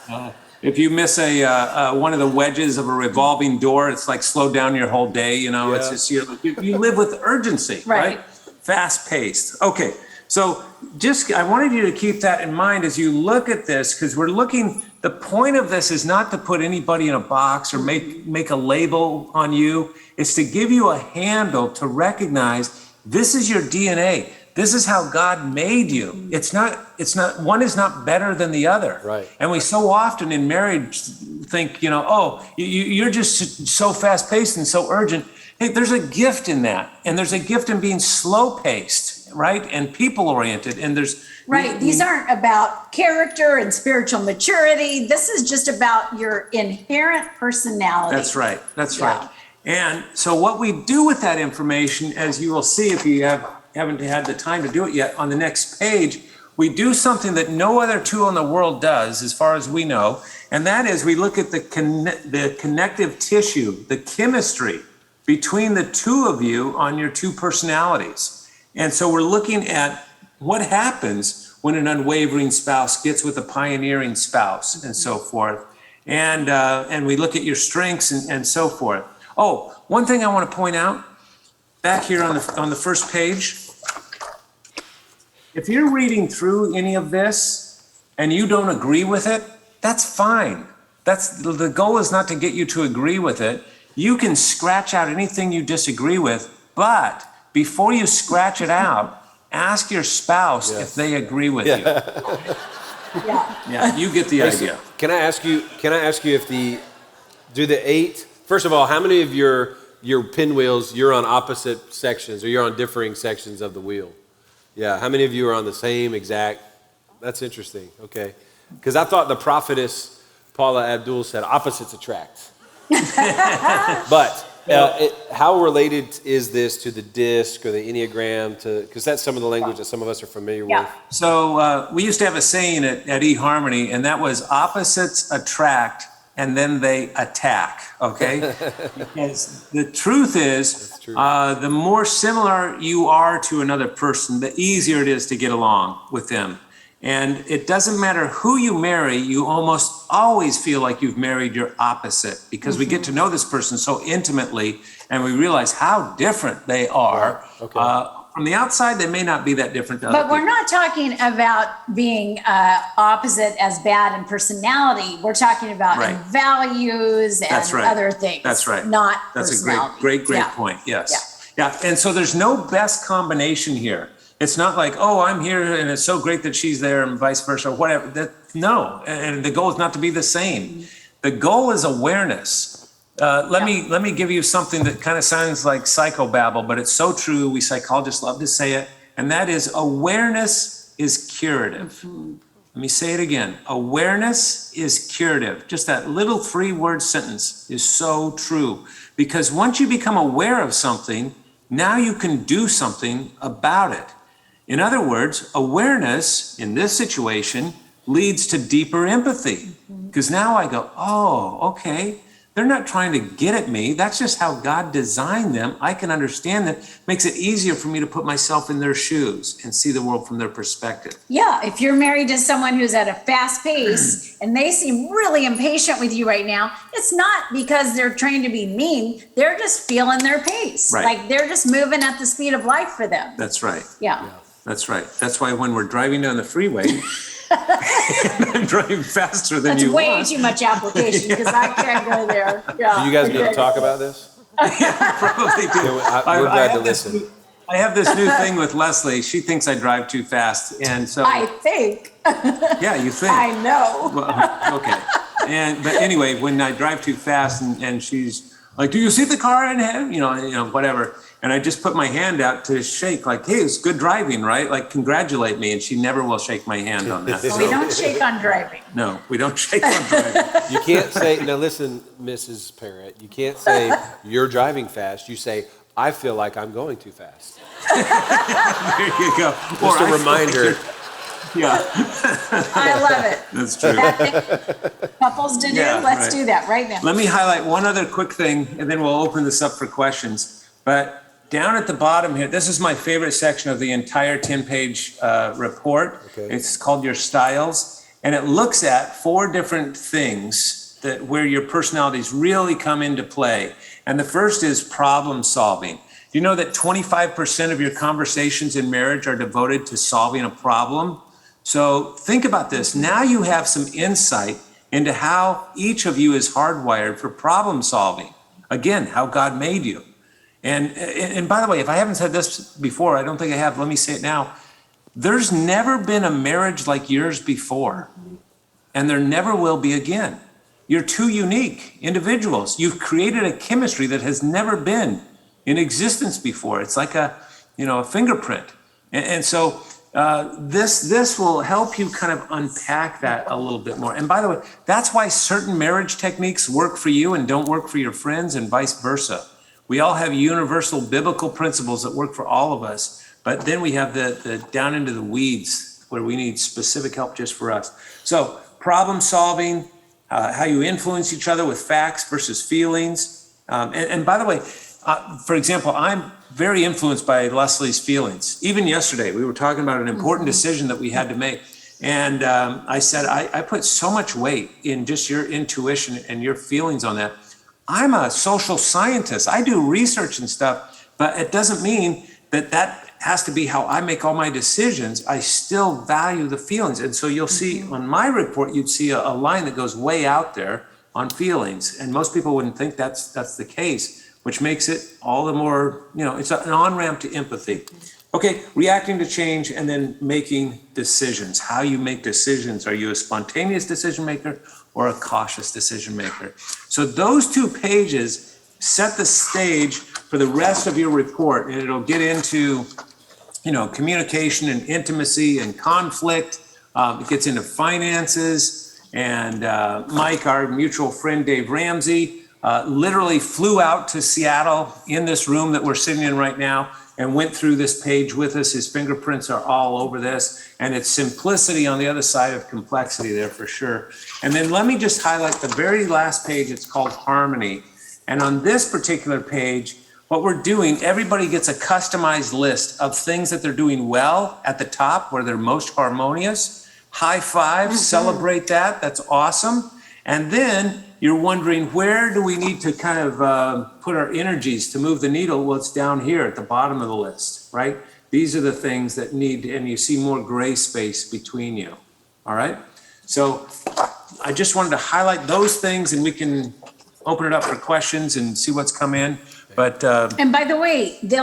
of. If you miss one of the wedges of a revolving door, it's like slow down your whole day. It's just you live with urgency, right? Fast paced. Okay, so I wanted you to keep that in mind as you look at this, because we're looking. The point of this is not to put anybody in a box or make a label on you. It's to give you a handle to recognize this is your DNA. This is how God made you. It's not one is not better than the other. Right. And we so often in marriage think, you're just so fast paced and so urgent. Hey, there's a gift in that. And there's a gift in being slow paced, right? And people oriented. And there's Right. These aren't about character and spiritual maturity. This is just about your inherent personality. That's right. Right. And so what we do with that information, as you will see if you haven't had the time to do it yet, on the next page, we do something that no other tool in the world does, as far as we know, and that is we look at the connective tissue, the chemistry between the two of you on your two personalities. And so we're looking at what happens when an unwavering spouse gets with a pioneering spouse, and so forth. And we look at your strengths and so forth. Oh, one thing I want to point out, back here on the first page, if you're reading through any of this and you don't agree with it, that's fine. The goal is not to get you to agree with it. You can scratch out anything you disagree with, but before you scratch it out, ask your spouse if they agree with you. Yeah, you get the idea. Can I ask you if do the 8, first of all, how many of your pinwheels, you're on opposite sections, or you're on differing sections of the wheel? Yeah, how many of you are on the same exact? That's interesting. Okay. Because I thought the prophetess Paula Abdul said opposites attract. But How related is this to the DISC or the Enneagram? Because that's some of the language that some of us are familiar with. So we used to have a saying at eHarmony, and that was opposites attract and then they attack, okay? Because the truth is, the more similar you are to another person, the easier it is to get along with them. And it doesn't matter who you marry, you almost always feel like you've married your opposite, because we get to know this person so intimately and we realize how different they are. From the outside, they may not be that different to other But we're not talking about being opposite as bad in personality. We're talking about in values and other things. That's right. Not That's personality. a great point. Yes. Yeah. And so there's no best combination here. It's not like, oh, I'm here and it's so great that she's there and vice versa or whatever. No, and the goal is not to be the same. The goal is awareness. Let me give you something that kind of sounds like psychobabble, but it's so true. We psychologists love to say it, and that is awareness is curative. Let me say it again. Awareness is curative. Just that little 3-word sentence is so true, because once you become aware of something, now you can do something about it. In other words, awareness in this situation leads to deeper empathy, because now I go, oh, okay. They're not trying to get at me. That's just how God designed them. I can understand that. Makes it easier for me to put myself in their shoes and see the world from their perspective. Yeah, if you're married to someone who's at a fast pace and they seem really impatient with you right now, it's not because they're trying to be mean. They're just feeling their pace. Right. Like they're just moving at the speed of life for them. That's right. Yeah. That's right. That's why when we're driving down the freeway, I'm driving faster than That's you way want. too much application because I can't go there. Yeah. Do you guys get to talk about this? Probably do. We're glad to listen. I have this new thing with Leslie. She thinks I drive too fast, and so I think. Yeah, you think. I know. Well, okay. But anyway, when I drive too fast, and she's like, "Do you see the car in ahead?" You know, whatever. And I just put my hand out to shake, like, "Hey, it's good driving, right? Like, congratulate me." And she never will shake my hand on that. We don't shake on driving. No, we don't shake on driving. You can't say, now listen, Mrs. Parrott, you can't say you're driving fast. You say, I feel like I'm going too fast. There you go. Just a reminder. Yeah. I love it. That's true. Couples to do. Yeah, Let's right. do that right now. Let me highlight one other quick thing, and then we'll open this up for questions. But down at the bottom here, this is my favorite section of the entire 10-page report. Okay. It's called Your Styles, and it looks at 4 different things that where your personalities really come into play. And the first is problem solving. Do you know that 25% of your conversations in marriage are devoted to solving a problem? So think about this. Now you have some insight into how each of you is hardwired for problem solving. Again, how God made you. And by the way, if I haven't said this before, I don't think I have, let me say it now. There's never been a marriage like yours before, and there never will be again. You're 2 unique individuals. You've created a chemistry that has never been in existence before. It's like a fingerprint. And so this will help you kind of unpack that a little bit more. And by the way, that's why certain marriage techniques work for you and don't work for your friends, and vice versa. We all have universal biblical principles that work for all of us, but then we have the down into the weeds where we need specific help just for us. So problem solving, how you influence each other with facts versus feelings. And by the way, for example, I'm very influenced by Leslie's feelings. Even yesterday, we were talking about an important decision that we had to make. And I said, I put so much weight in just your intuition and your feelings on that. I'm a social scientist. I do research and stuff, but it doesn't mean that has to be how I make all my decisions. I still value the feelings. And so you'll see on my report, you'd see a line that goes way out there on feelings. And most people wouldn't think that's the case, which makes it all the more, it's an on-ramp to empathy. Okay, reacting to change and then making decisions. How you make decisions. Are you a spontaneous decision maker or a cautious decision maker? So those 2 pages set the stage for the rest of your report, and it'll get into, communication and intimacy and conflict. It gets into finances, and Mike, our mutual friend Dave Ramsey, literally flew out to Seattle in this room that we're sitting in right now and went through this page with us. His fingerprints are all over this, and it's simplicity on the other side of complexity there for sure. And then let me just highlight the very last page. It's called Harmony. And on this particular page, what we're doing, everybody gets a customized list of things that they're doing well at the top where they're most harmonious. High five, celebrate that. That's awesome. And then you're wondering, where do we need to kind of put our energies to move the needle? Well, it's down here at the bottom of the list, right? These are the things that need, and you see more gray space between you, all right? So I just wanted to highlight those things, and we can open it up for questions and see what's come in. But and by the way, they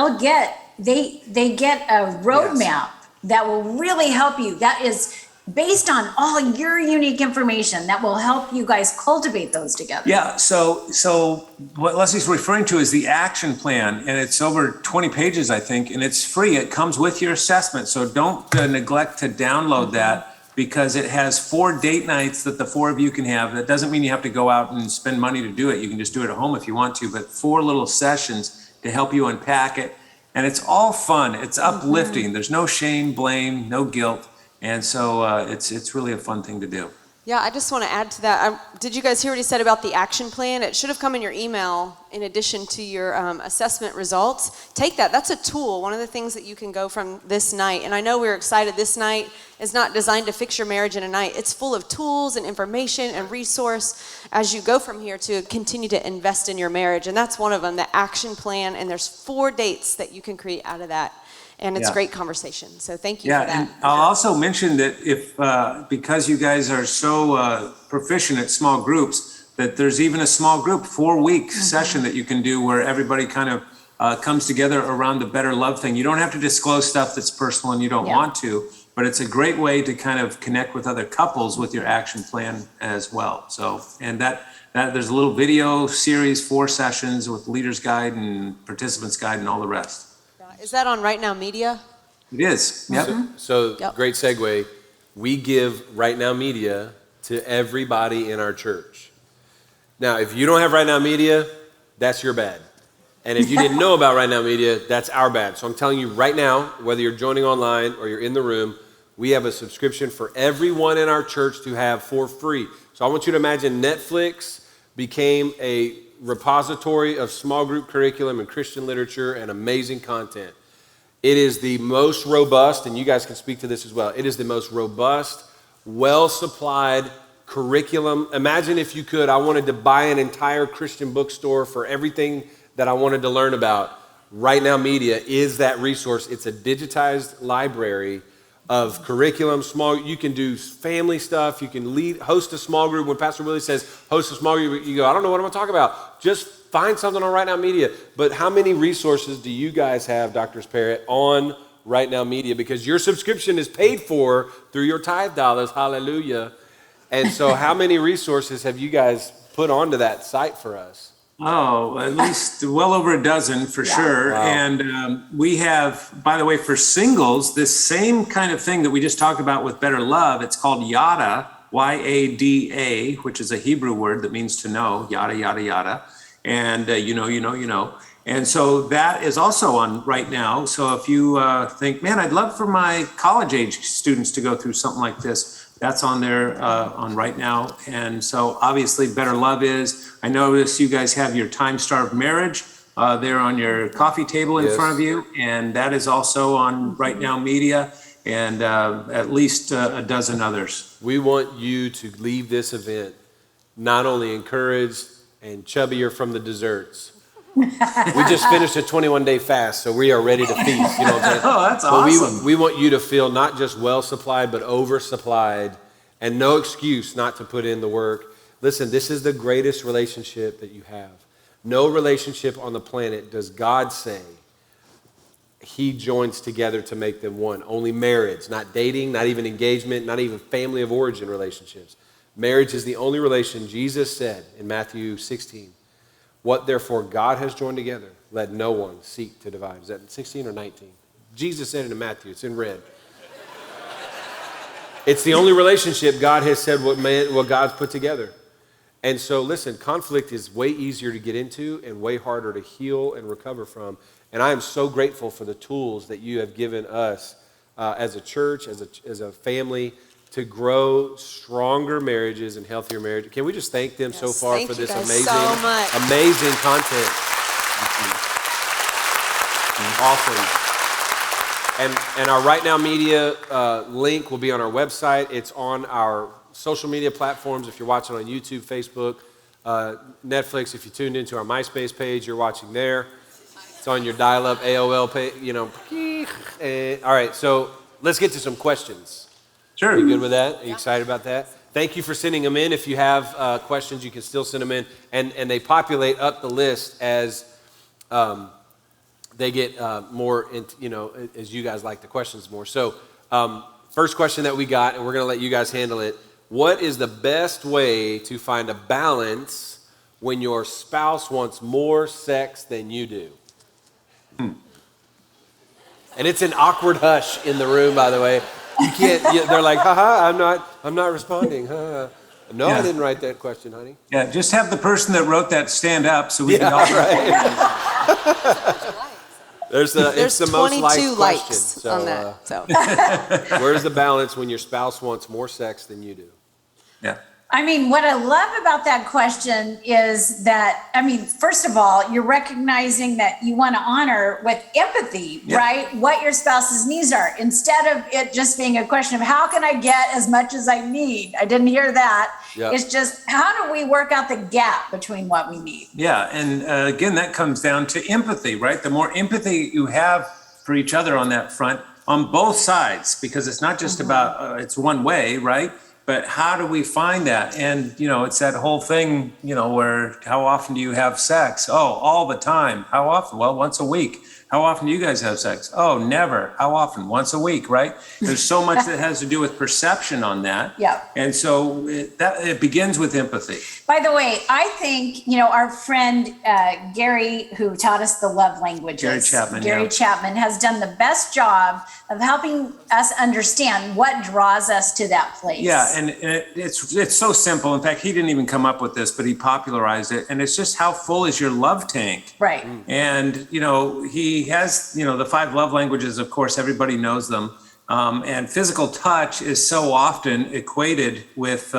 get a roadmap that will really help you. That is based on all your unique information that will help you guys cultivate those together. yeah, so what Leslie's referring to is the action plan, and it's over 20 pages, I think, and it's free. It comes with your assessment, so don't neglect to download that, because it has 4 date nights that the 4 of you can have. That doesn't mean you have to go out and spend money to do it. You can just do it at home if you want to, but 4 little sessions to help you unpack it. And it's all fun. It's uplifting. There's no shame, blame, no guilt. And so it's really a fun thing to do. Yeah, I just want to add to that. Did you guys hear what he said about the action plan? It should have come in your email in addition to your assessment results. Take that. That's a tool, one of the things that you can go from this night. And I know we're excited. This night is not designed to fix your marriage in a night. It's full of tools and information and resource as you go from here to continue to invest in your marriage. And that's one of them, the action plan. And there's 4 dates that you can create out of that. And it's a great conversation. So thank you for that. And I'll also mention that if, because you guys are so proficient at small groups, that there's even a small group 4-week session that you can do where everybody kind of comes together around the better love thing. You don't have to disclose stuff that's personal and you don't want to, but it's a great way to kind of connect with other couples with your action plan as well. So, and that there's a little video series, 4 sessions with leader's guide and participants guide and all the rest. Is that on Right Now Media? It is. Yep. So great segue. We give Right Now Media to everybody in our church. Now, if you don't have Right Now Media, that's your bad. And if you didn't know about Right Now Media, that's our bad. So I'm telling you right now, whether you're joining online or you're in the room, we have a subscription for everyone in our church to have for free. So I want you to imagine Netflix became a repository of small group curriculum and Christian literature and amazing content. It is the most robust, and you guys can speak to this as well, it is the most robust, well-supplied curriculum. Imagine if you could, I wanted to buy an entire Christian bookstore for everything that I wanted to learn about. Right Now Media is that resource. It's a digitized library of curriculum, you can do family stuff, you can host a small group. When Pastor Willie says host a small group, you go, I don't know what I'm gonna talk about. Just find something on Right Now Media. But how many resources do you guys have, Dr. Parrott, on Right Now Media? Because your subscription is paid for through your tithe dollars, hallelujah. And so how many resources have you guys put onto that site for us? Oh, at least well over a dozen for sure. Wow. And we have, by the way, for singles, this same kind of thing that we just talked about with Better Love. It's called YADA, Y-A-D-A, which is a Hebrew word that means to know, yada, yada, yada. And you know. And so that is also on Right Now. So if you think, man, I'd love for my college age students to go through something like this, that's on there on Right Now. And so obviously Better Love is. I notice you guys have your Time-Starved Marriage there on your coffee table in front of you. And that is also on Right Now Media and at least a dozen others. We want you to leave this event not only encouraged and chubbier from the desserts. We just finished a 21-day fast, so we are ready to feast. You know what I'm saying? Oh, that's awesome. We want you to feel not just well-supplied, but oversupplied, and no excuse not to put in the work. Listen, this is the greatest relationship that you have. No relationship on the planet does God say he joins together to make them one. Only marriage, not dating, not even engagement, not even family of origin relationships. Marriage is the only relation. Jesus said in Matthew 16, what therefore God has joined together, let no one seek to divide. Is that 16 or 19? Jesus said it in Matthew. It's in red. It's the only relationship God has said what God's put together. And so listen, conflict is way easier to get into and way harder to heal and recover from. And I am so grateful for the tools that you have given us as a church, as a family, to grow stronger marriages and healthier marriages. Can we just thank them so far for this amazing content? Awesome. And our Right Now Media link will be on our website. It's on our social media platforms. If you're watching on YouTube, Facebook, Netflix, if you tuned into our MySpace page, you're watching there. It's on your dial-up AOL page, you know. All right, so let's get to some questions. Sure. Are you good with that? Are you excited about that? Thank you for sending them in. If you have questions, you can still send them in. And they populate up the list as they get more, as you guys like the questions more. So first question that we got, and we're going to let you guys handle it. What is the best way to find a balance when your spouse wants more sex than you do? And it's an awkward hush in the room, by the way. You can't, they're like, haha, I'm not responding. No, yeah. I didn't write that question, honey. Yeah, just have the person that wrote that stand up so we can all right. There's 22 likes on that. So where's the balance when your spouse wants more sex than you do? Yeah. I mean, what I love about that question is that, first of all, you're recognizing that you want to honor with empathy, right? What your spouse's needs are, instead of it just being a question of how can I get as much as I need? I didn't hear that. Yep. It's just how do we work out the gap between what we need? Yeah, and again, that comes down to empathy, right? The more empathy you have for each other on that front, on both sides, because it's not just about, it's one way, right? But how do we find that? And, it's that whole thing, where how often do you have sex? Oh, all the time. How often? Well, once a week. How often do you guys have sex? Oh, never. How often? Once a week, right? There's so much that has to do with perception on that. Yeah. And so it begins with empathy. By the way, I think, our friend Gary, who taught us the love languages, Gary Chapman has done the best job of helping us understand what draws us to that place. Yeah, and it's so simple. In fact, he didn't even come up with this, but he popularized it. And it's just how full is your love tank? Right. And, he has, the 5 love languages, of course, everybody knows them. And physical touch is so often equated with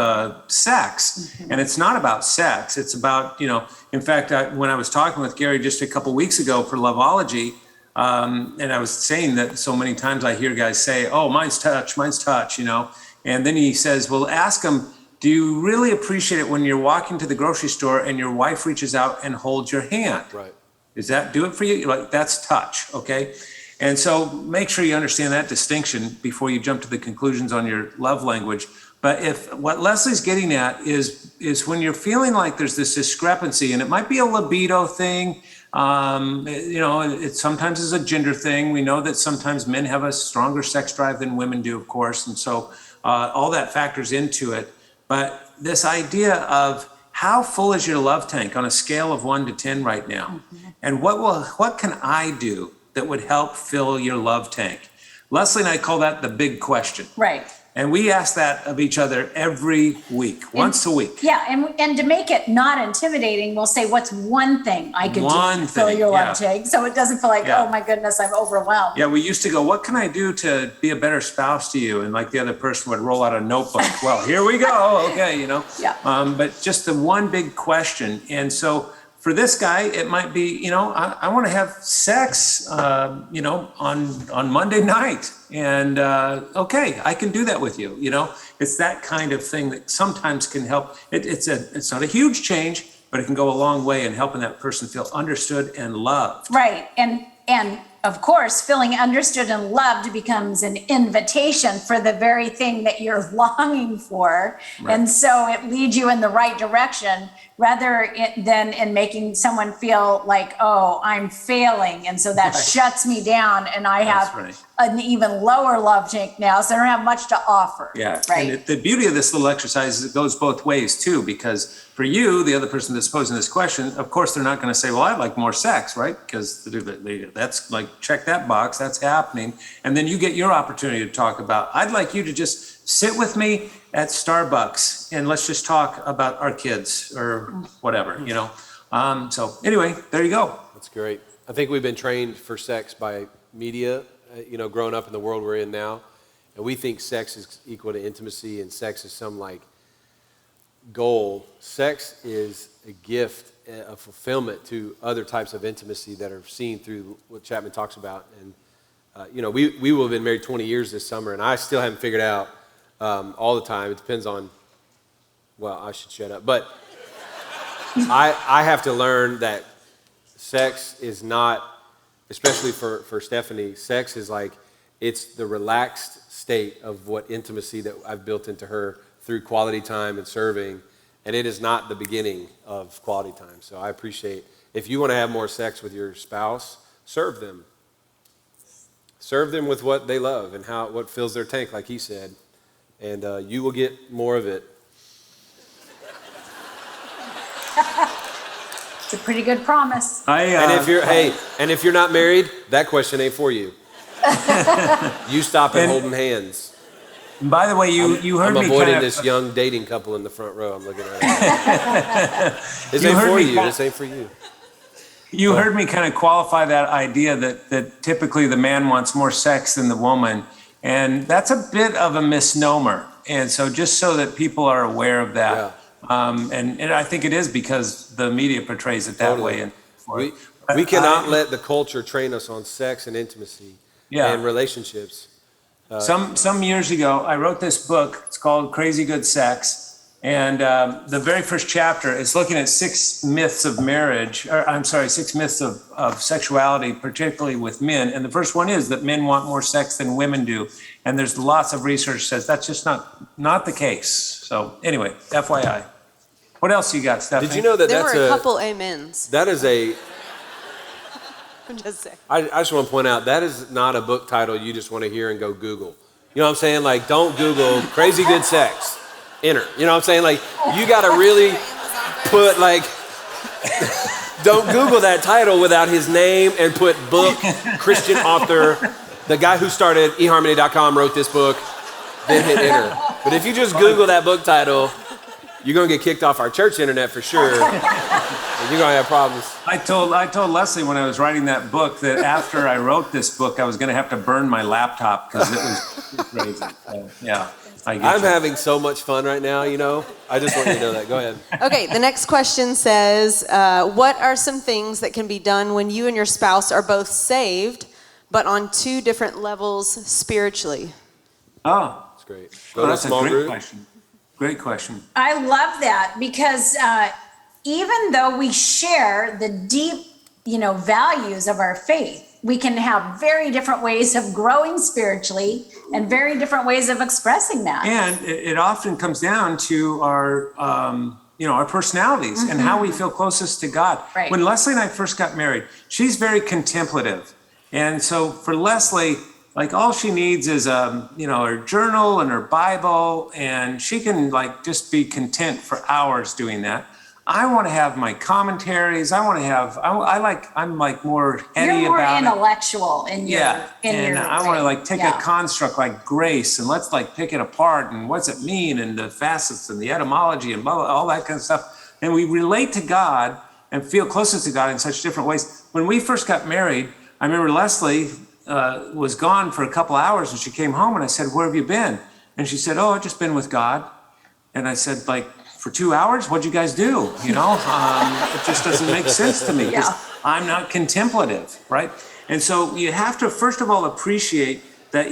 sex. Mm-hmm. And it's not about sex. It's about, in fact, when I was talking with Gary just a couple weeks ago for Loveology, and I was saying that so many times I hear guys say, oh, mine's touch, and then he says, well, ask them, do you really appreciate it when you're walking to the grocery store and your wife reaches out and holds your hand? Right. Does that do it for you? Like, that's touch, okay? And so make sure you understand that distinction before you jump to the conclusions on your love language. But if what Leslie's getting at is when you're feeling like there's this discrepancy, and it might be a libido thing, it sometimes is a gender thing. We know that sometimes men have a stronger sex drive than women do, of course. And so all that factors into it. But this idea of how full is your love tank on a scale of 1 to 10 right now? Mm-hmm. And what can I do that would help fill your love tank? Leslie and I call that the big question. Right. And we ask that of each other every week, once a week. Yeah, and to make it not intimidating, we'll say, what's one thing I could do to fill your love tank? So it doesn't feel like, oh my goodness, I'm overwhelmed. Yeah, we used to go, what can I do to be a better spouse to you? And like the other person would roll out a notebook. Well, here we go, okay, Yeah. But just the one big question. And so for this guy, it might be, I want to have sex, on Monday night. And, okay, I can do that with you. It's that kind of thing that sometimes can help. It's not a huge change, but it can go a long way in helping that person feel understood and loved. Right. And of course, feeling understood and loved becomes an invitation for the very thing that you're longing for. Right. And so it leads you in the right direction rather than in making someone feel like, oh, I'm failing. And so that shuts me down and I have an even lower love tank now. So I don't have much to offer. Yeah. Right. And the beauty of this little exercise is it goes both ways too, because for you, the other person that's posing this question, of course, they're not going to say, well, I'd like more sex, right? Because that's like like, check that box, that's happening. And then you get your opportunity to talk about. I'd like you to just sit with me at Starbucks and let's just talk about our kids or whatever, you know. So anyway, there you go. That's great. I think we've been trained for sex by media, you know, growing up in the world we're in now. And we think sex is equal to intimacy and sex is some like goal. Sex is a gift, a fulfillment to other types of intimacy that are seen through what Chapman talks about. And, you know, we will have been married 20 years this summer, and I still haven't figured out all the time. It depends on, well, I should shut up. But I have to learn that sex is not, especially for Stephanie, sex is like, it's the relaxed state of what intimacy that I've built into her through quality time and serving, and it is not the beginning of quality time. So I appreciate, if you want to have more sex with your spouse, serve them. Serve them with what they love and what fills their tank, like he said, and you will get more of it. It's a pretty good promise. And if you're not married, that question ain't for you. You stop at holding hands. By the way, you heard me. I'm avoiding this young dating couple in the front row. I'm looking at. This ain't for you. This ain't for you. You heard me kind of qualify that idea that typically the man wants more sex than the woman, and that's a bit of a misnomer. And so, just so that people are aware of that, and I think it is because the media portrays it that way. And we cannot let the culture train us on sex and intimacy and relationships. Some years ago, I wrote this book. It's called Crazy Good Sex. And the very first chapter is looking at 6 myths of marriage, 6 myths of sexuality, particularly with men. And the first one is that men want more sex than women do. And there's lots of research says that's just not the case. So anyway, FYI. What else you got, Stephanie? Did you know that there were a couple amens? That is a... I'm just saying. I just want to point out, that is not a book title you just want to hear and go Google. You know what I'm saying? Like, don't Google Crazy Good Sex. Enter. You know what I'm saying? Like, you got to really put, like, don't Google that title without his name and put book, Christian author, the guy who started eharmony.com wrote this book, then hit enter. But if you just Google that book title, you're going to get kicked off our church internet for sure. And you're going to have problems. I told Leslie when I was writing that book that after I wrote this book, I was going to have to burn my laptop because it was crazy. Yeah. I'm having so much fun right now, you know. I just want you to know that. Go ahead. Okay, the next question says, what are some things that can be done when you and your spouse are both saved, but on 2 different levels spiritually? Oh, that's great. That's a great question. Great question. I love that because even though we share the deep, values of our faith, we can have very different ways of growing spiritually and very different ways of expressing that. And it often comes down to our, our personalities and how we feel closest to God. Right. When Leslie and I first got married, she's very contemplative. And so for Leslie, like all she needs is, her journal and her Bible, and she can just be content for hours doing that. I want to have my commentaries. I want to have, I'm more heady You're more about intellectual in your, I want to take a construct like grace and let's pick it apart and what's it mean and the facets and the etymology and blah, blah, all that kind of stuff. And we relate to God and feel closest to God in such different ways. When we first got married, I remember Leslie was gone for a couple hours and she came home and I said, "Where have you been?" And she said, "Oh, I've just been with God." And I said, for 2 hours, what'd you guys do? It just doesn't make sense to me because I'm not contemplative, right? And so you have to, first of all, appreciate that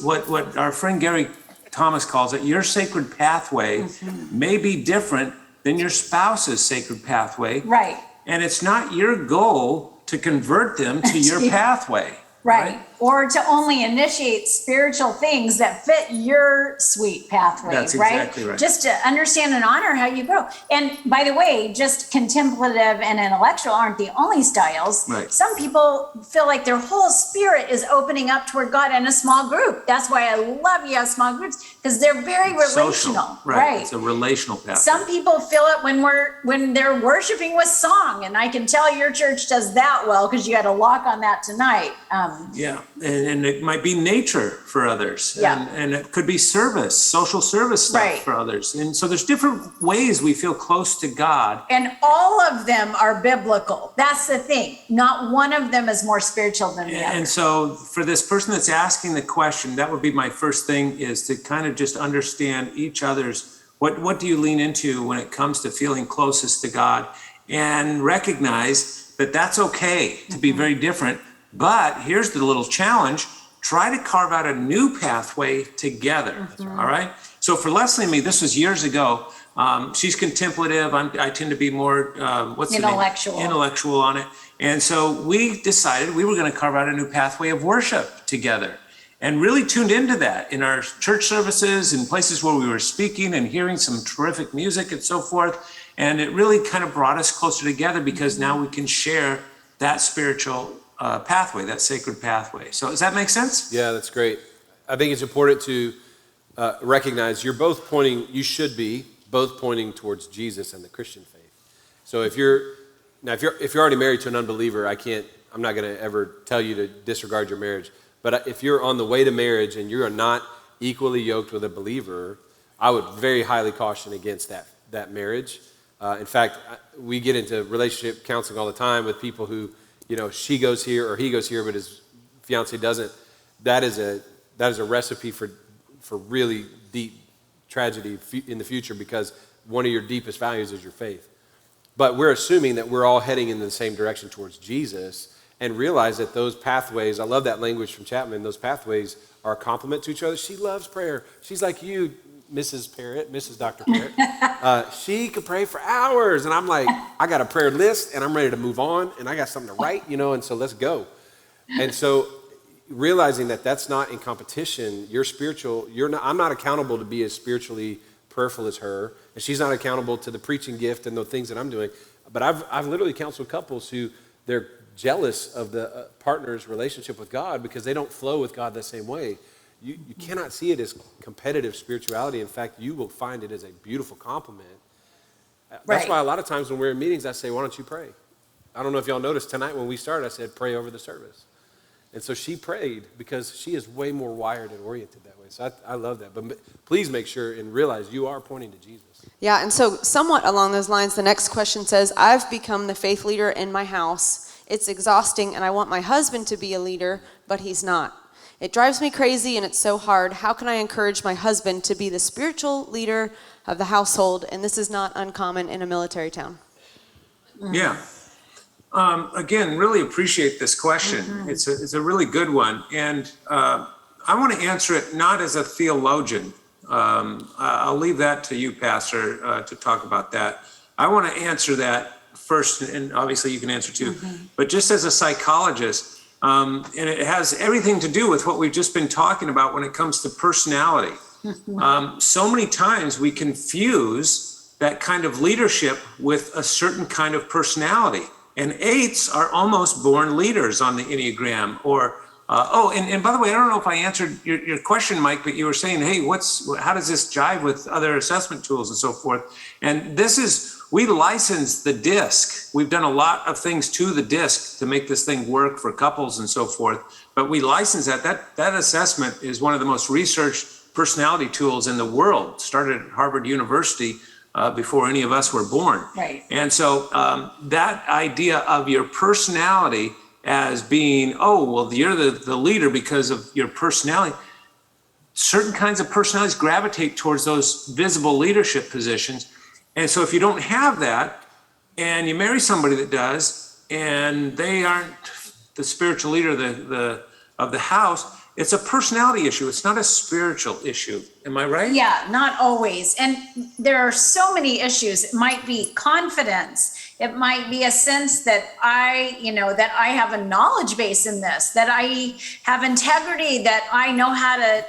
what our friend Gary Thomas calls it, your sacred pathway may be different than your spouse's sacred pathway. Right. And it's not your goal to convert them to your pathway. Right. or to only initiate spiritual things that fit your sweet pathway, That's right? exactly right. Just to understand and honor how you grow. And by the way, just contemplative and intellectual aren't the only styles. Right. Some people feel like their whole spirit is opening up toward God in a small group. That's why I love you have small groups, because they're very relational. Social. Right. It's a relational pathway. Some people feel it when they're worshiping with song, and I can tell your church does that well because you had a lock on that tonight. Yeah, and it might be nature for others. Yeah. And it could be service, social service stuff Right. for others. And so there's different ways we feel close to God. And all of them are biblical. That's the thing. Not one of them is more spiritual than the other. And so for this person that's asking the question, that would be my first thing, is to kind of just understand each other's, what do you lean into when it comes to feeling closest to God, and recognize that that's okay to be very different. But here's the little challenge: try to carve out a new pathway together. All right. So for Leslie and me, this was years ago. She's contemplative. I tend to be more, intellectual on it. And so we decided we were going to carve out a new pathway of worship together, and really tuned into that in our church services and places where we were speaking and hearing some terrific music and so forth. And it really kind of brought us closer together, because now we can share that spiritual pathway, that sacred pathway. So does that make sense? Yeah, that's great. I think it's important to recognize you should be both pointing towards Jesus and the Christian faith. So if you're already married to an unbeliever, I'm not going to ever tell you to disregard your marriage. But if you're on the way to marriage and you are not equally yoked with a believer, I would very highly caution against that marriage. In fact, we get into relationship counseling all the time with people who, she goes here or he goes here, but his fiance doesn't. That is a recipe for really deep tragedy in the future, because one of your deepest values is your faith. But we're assuming that we're all heading in the same direction towards Jesus, and realize that those pathways, I love that language from Chapman, those pathways are a complement to each other. She loves prayer. She's like you, Mrs. Parrott, Mrs. Dr. Parrott. She could pray for hours, and I'm like, I got a prayer list, and I'm ready to move on, and I got something to write, and so let's go. And so realizing that that's not in competition, I'm not accountable to be as spiritually prayerful as her, and she's not accountable to the preaching gift and the things that I'm doing. But I've literally counseled couples who they're jealous of the partner's relationship with God because they don't flow with God the same way. You cannot see it as competitive spirituality. In fact, you will find it as a beautiful compliment. That's why a lot of times when we're in meetings, I say, why don't you pray? I don't know if y'all noticed tonight when we started, I said, pray over the service. And so she prayed because she is way more wired and oriented that way. So I love that. But please make sure and realize you are pointing to Jesus. Yeah, and so somewhat along those lines, the next question says, I've become the faith leader in my house. It's exhausting, and I want my husband to be a leader, but he's not. It drives me crazy, and it's so hard. How can I encourage my husband to be the spiritual leader of the household? And this is not uncommon in a military town. Yeah. Again, really appreciate this question. Mm-hmm. It's a really good one. And I want to answer it not as a theologian. I'll leave that to you, Pastor, to talk about that. I want to answer that first, and obviously you can answer too, but just as a psychologist, and it has everything to do with what we've just been talking about when it comes to personality. So many times we confuse that kind of leadership with a certain kind of personality. And 8s are almost born leaders on the Enneagram. And by the way, I don't know if I answered your question, Mike, but you were saying, hey, how does this jive with other assessment tools and so forth? And we license the DISC. We've done a lot of things to the DISC to make this thing work for couples and so forth, but we license that. That assessment is one of the most researched personality tools in the world. Started at Harvard University before any of us were born. Right. And so that idea of your personality as being, you're the leader because of your personality. Certain kinds of personalities gravitate towards those visible leadership positions. And so if you don't have that and you marry somebody that does, and they aren't the spiritual leader of the house, it's a personality issue. It's not a spiritual issue. Am I right? Yeah, not always. And there are so many issues. It might be confidence. It might be a sense that I have a knowledge base in this, that I have integrity, that I know how to,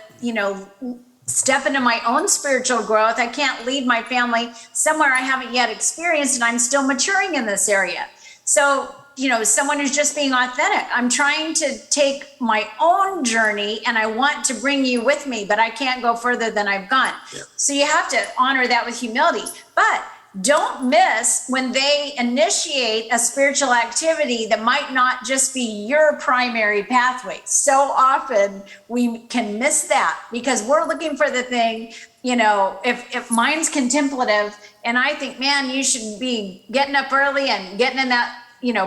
step into my own spiritual growth. I can't lead my family somewhere I haven't yet experienced, and I'm still maturing in this area. So, someone who's just being authentic. I'm trying to take my own journey and I want to bring you with me, but I can't go further than I've gone. Yeah. So you have to honor that with humility. But don't miss when they initiate a spiritual activity that might not just be your primary pathway. So often we can miss that because we're looking for the thing, if mine's contemplative and I think, man, you should be getting up early and getting in that,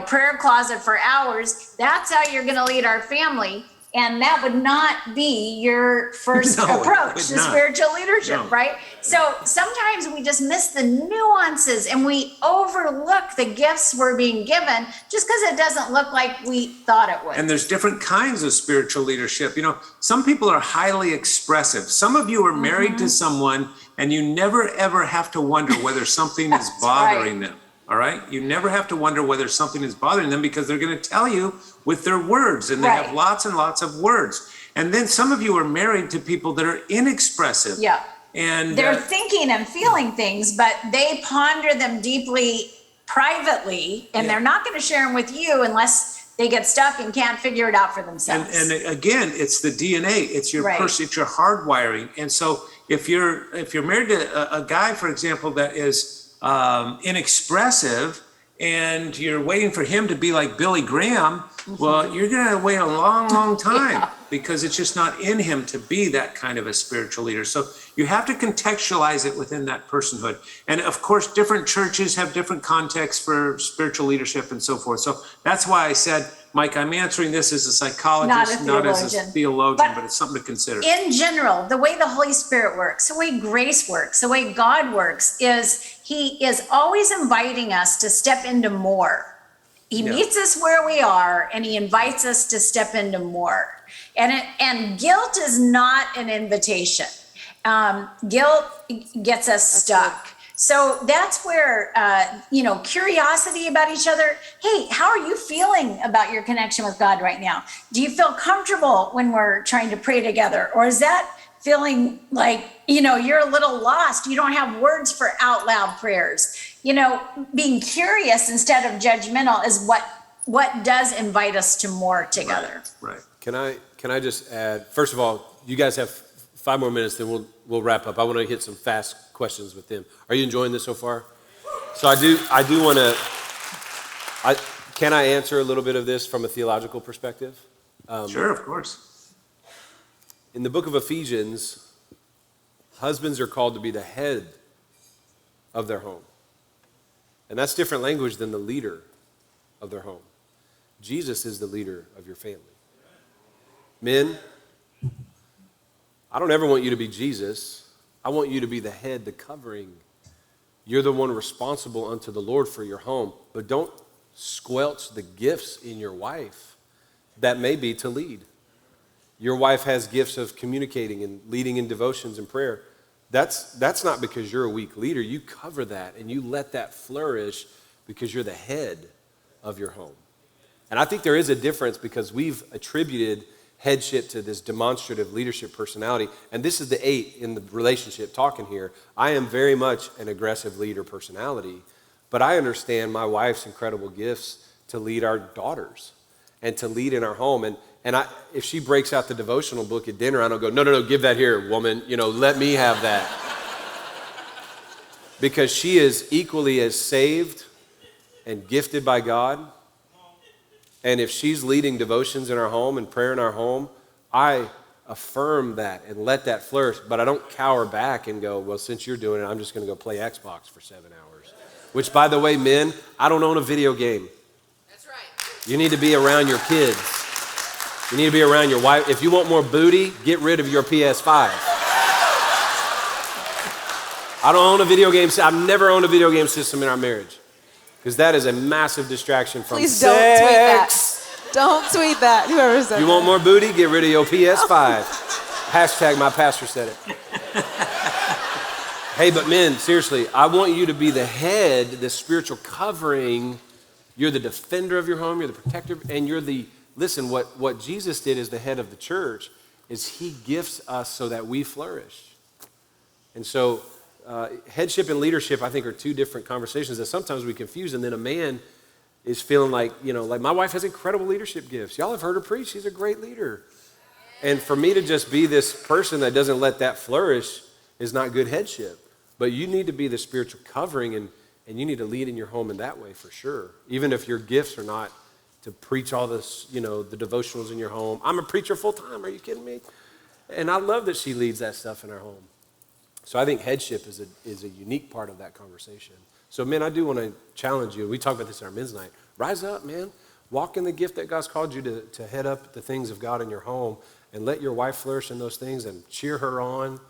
prayer closet for hours, that's how you're going to lead our family. And that would not be your first approach to spiritual leadership, right? So sometimes we just miss the nuances and we overlook the gifts we're being given just because it doesn't look like we thought it would. And there's different kinds of spiritual leadership. Some people are highly expressive. Some of you are married to someone and you never ever have to wonder whether something is bothering them. All right. You never have to wonder whether something is bothering them because they're going to tell you with their words, and they have lots and lots of words. And then some of you are married to people that are inexpressive. Yeah. And they're thinking and feeling things, but they ponder them deeply privately, and they're not going to share them with you unless they get stuck and can't figure it out for themselves. And again, it's the DNA. It's your person. It's your hardwiring. And so if you're married to a guy, for example, that is inexpressive, and you're waiting for him to be like Billy Graham, well, you're going to wait a long, long time because it's just not in him to be that kind of a spiritual leader. So you have to contextualize it within that personhood. And of course, different churches have different contexts for spiritual leadership and so forth. So that's why I said, Mike, I'm answering this as a psychologist, not as a theologian, but it's something to consider. In general, the way the Holy Spirit works, the way grace works, the way God works is he is always inviting us to step into more. He meets us where we are and he invites us to step into more. And guilt is not an invitation. Guilt gets us stuck. So that's where, curiosity about each other. Hey, how are you feeling about your connection with God right now? Do you feel comfortable when we're trying to pray together? Or is that feeling like, you're a little lost? You don't have words for out loud prayers. Being curious instead of judgmental is what does invite us to more together. Right. Can I just add, first of all, you guys have 5 more minutes, then we'll wrap up. I want to hit some fast questions with them. Are you enjoying this so far? So I do want to, can I answer a little bit of this from a theological perspective? Sure, of course. In the book of Ephesians, husbands are called to be the head of their home. And that's different language than the leader of their home. Jesus is the leader of your family. Men, I don't ever want you to be Jesus. I want you to be the head, the covering. You're the one responsible unto the Lord for your home. But don't squelch the gifts in your wife that may be to lead. Your wife has gifts of communicating and leading in devotions and prayer. That's not because you're a weak leader. You cover that and you let that flourish because you're the head of your home. And I think there is a difference because we've attributed headship to this demonstrative leadership personality. And this is the 8 in the relationship talking here. I am very much an aggressive leader personality, but I understand my wife's incredible gifts to lead our daughters and to lead in our home. And if she breaks out the devotional book at dinner, I don't go, no, give that here, woman. Let me have that. Because she is equally as saved and gifted by God. And if she's leading devotions in our home and prayer in our home, I affirm that and let that flourish. But I don't cower back and go, well, since you're doing it, I'm just going to go play Xbox for 7 hours. Which, by the way, men, I don't own a video game. That's right. You need to be around your kids. You need to be around your wife. If you want more booty, get rid of your PS5. I don't own a video game. I've never owned a video game system in our marriage because that is a massive distraction from Please sex. Don't tweet that. Don't tweet that. Whoever said You that. want more booty? Get rid of your PS5. Hashtag my pastor said it. Hey, but men, seriously, I want you to be the head, the spiritual covering. You're the defender of your home, you're the protector, and you're the, listen, what Jesus did as the head of the church is he gifts us so that we flourish. And so headship and leadership, I think, are two different conversations that sometimes we confuse, and then a man is feeling like, like my wife has incredible leadership gifts. Y'all have heard her preach. She's a great leader. And for me to just be this person that doesn't let that flourish is not good headship. But you need to be the spiritual covering, and you need to lead in your home in that way for sure. Even if your gifts are not to preach all this, the devotionals in your home. I'm a preacher full time. Are you kidding me? And I love that she leads that stuff in our home. So I think headship is a unique part of that conversation. So men, I do want to challenge you. We talk about this in our men's night. Rise up, man. Walk in the gift that God's called you to head up the things of God in your home, and let your wife flourish in those things and cheer her on,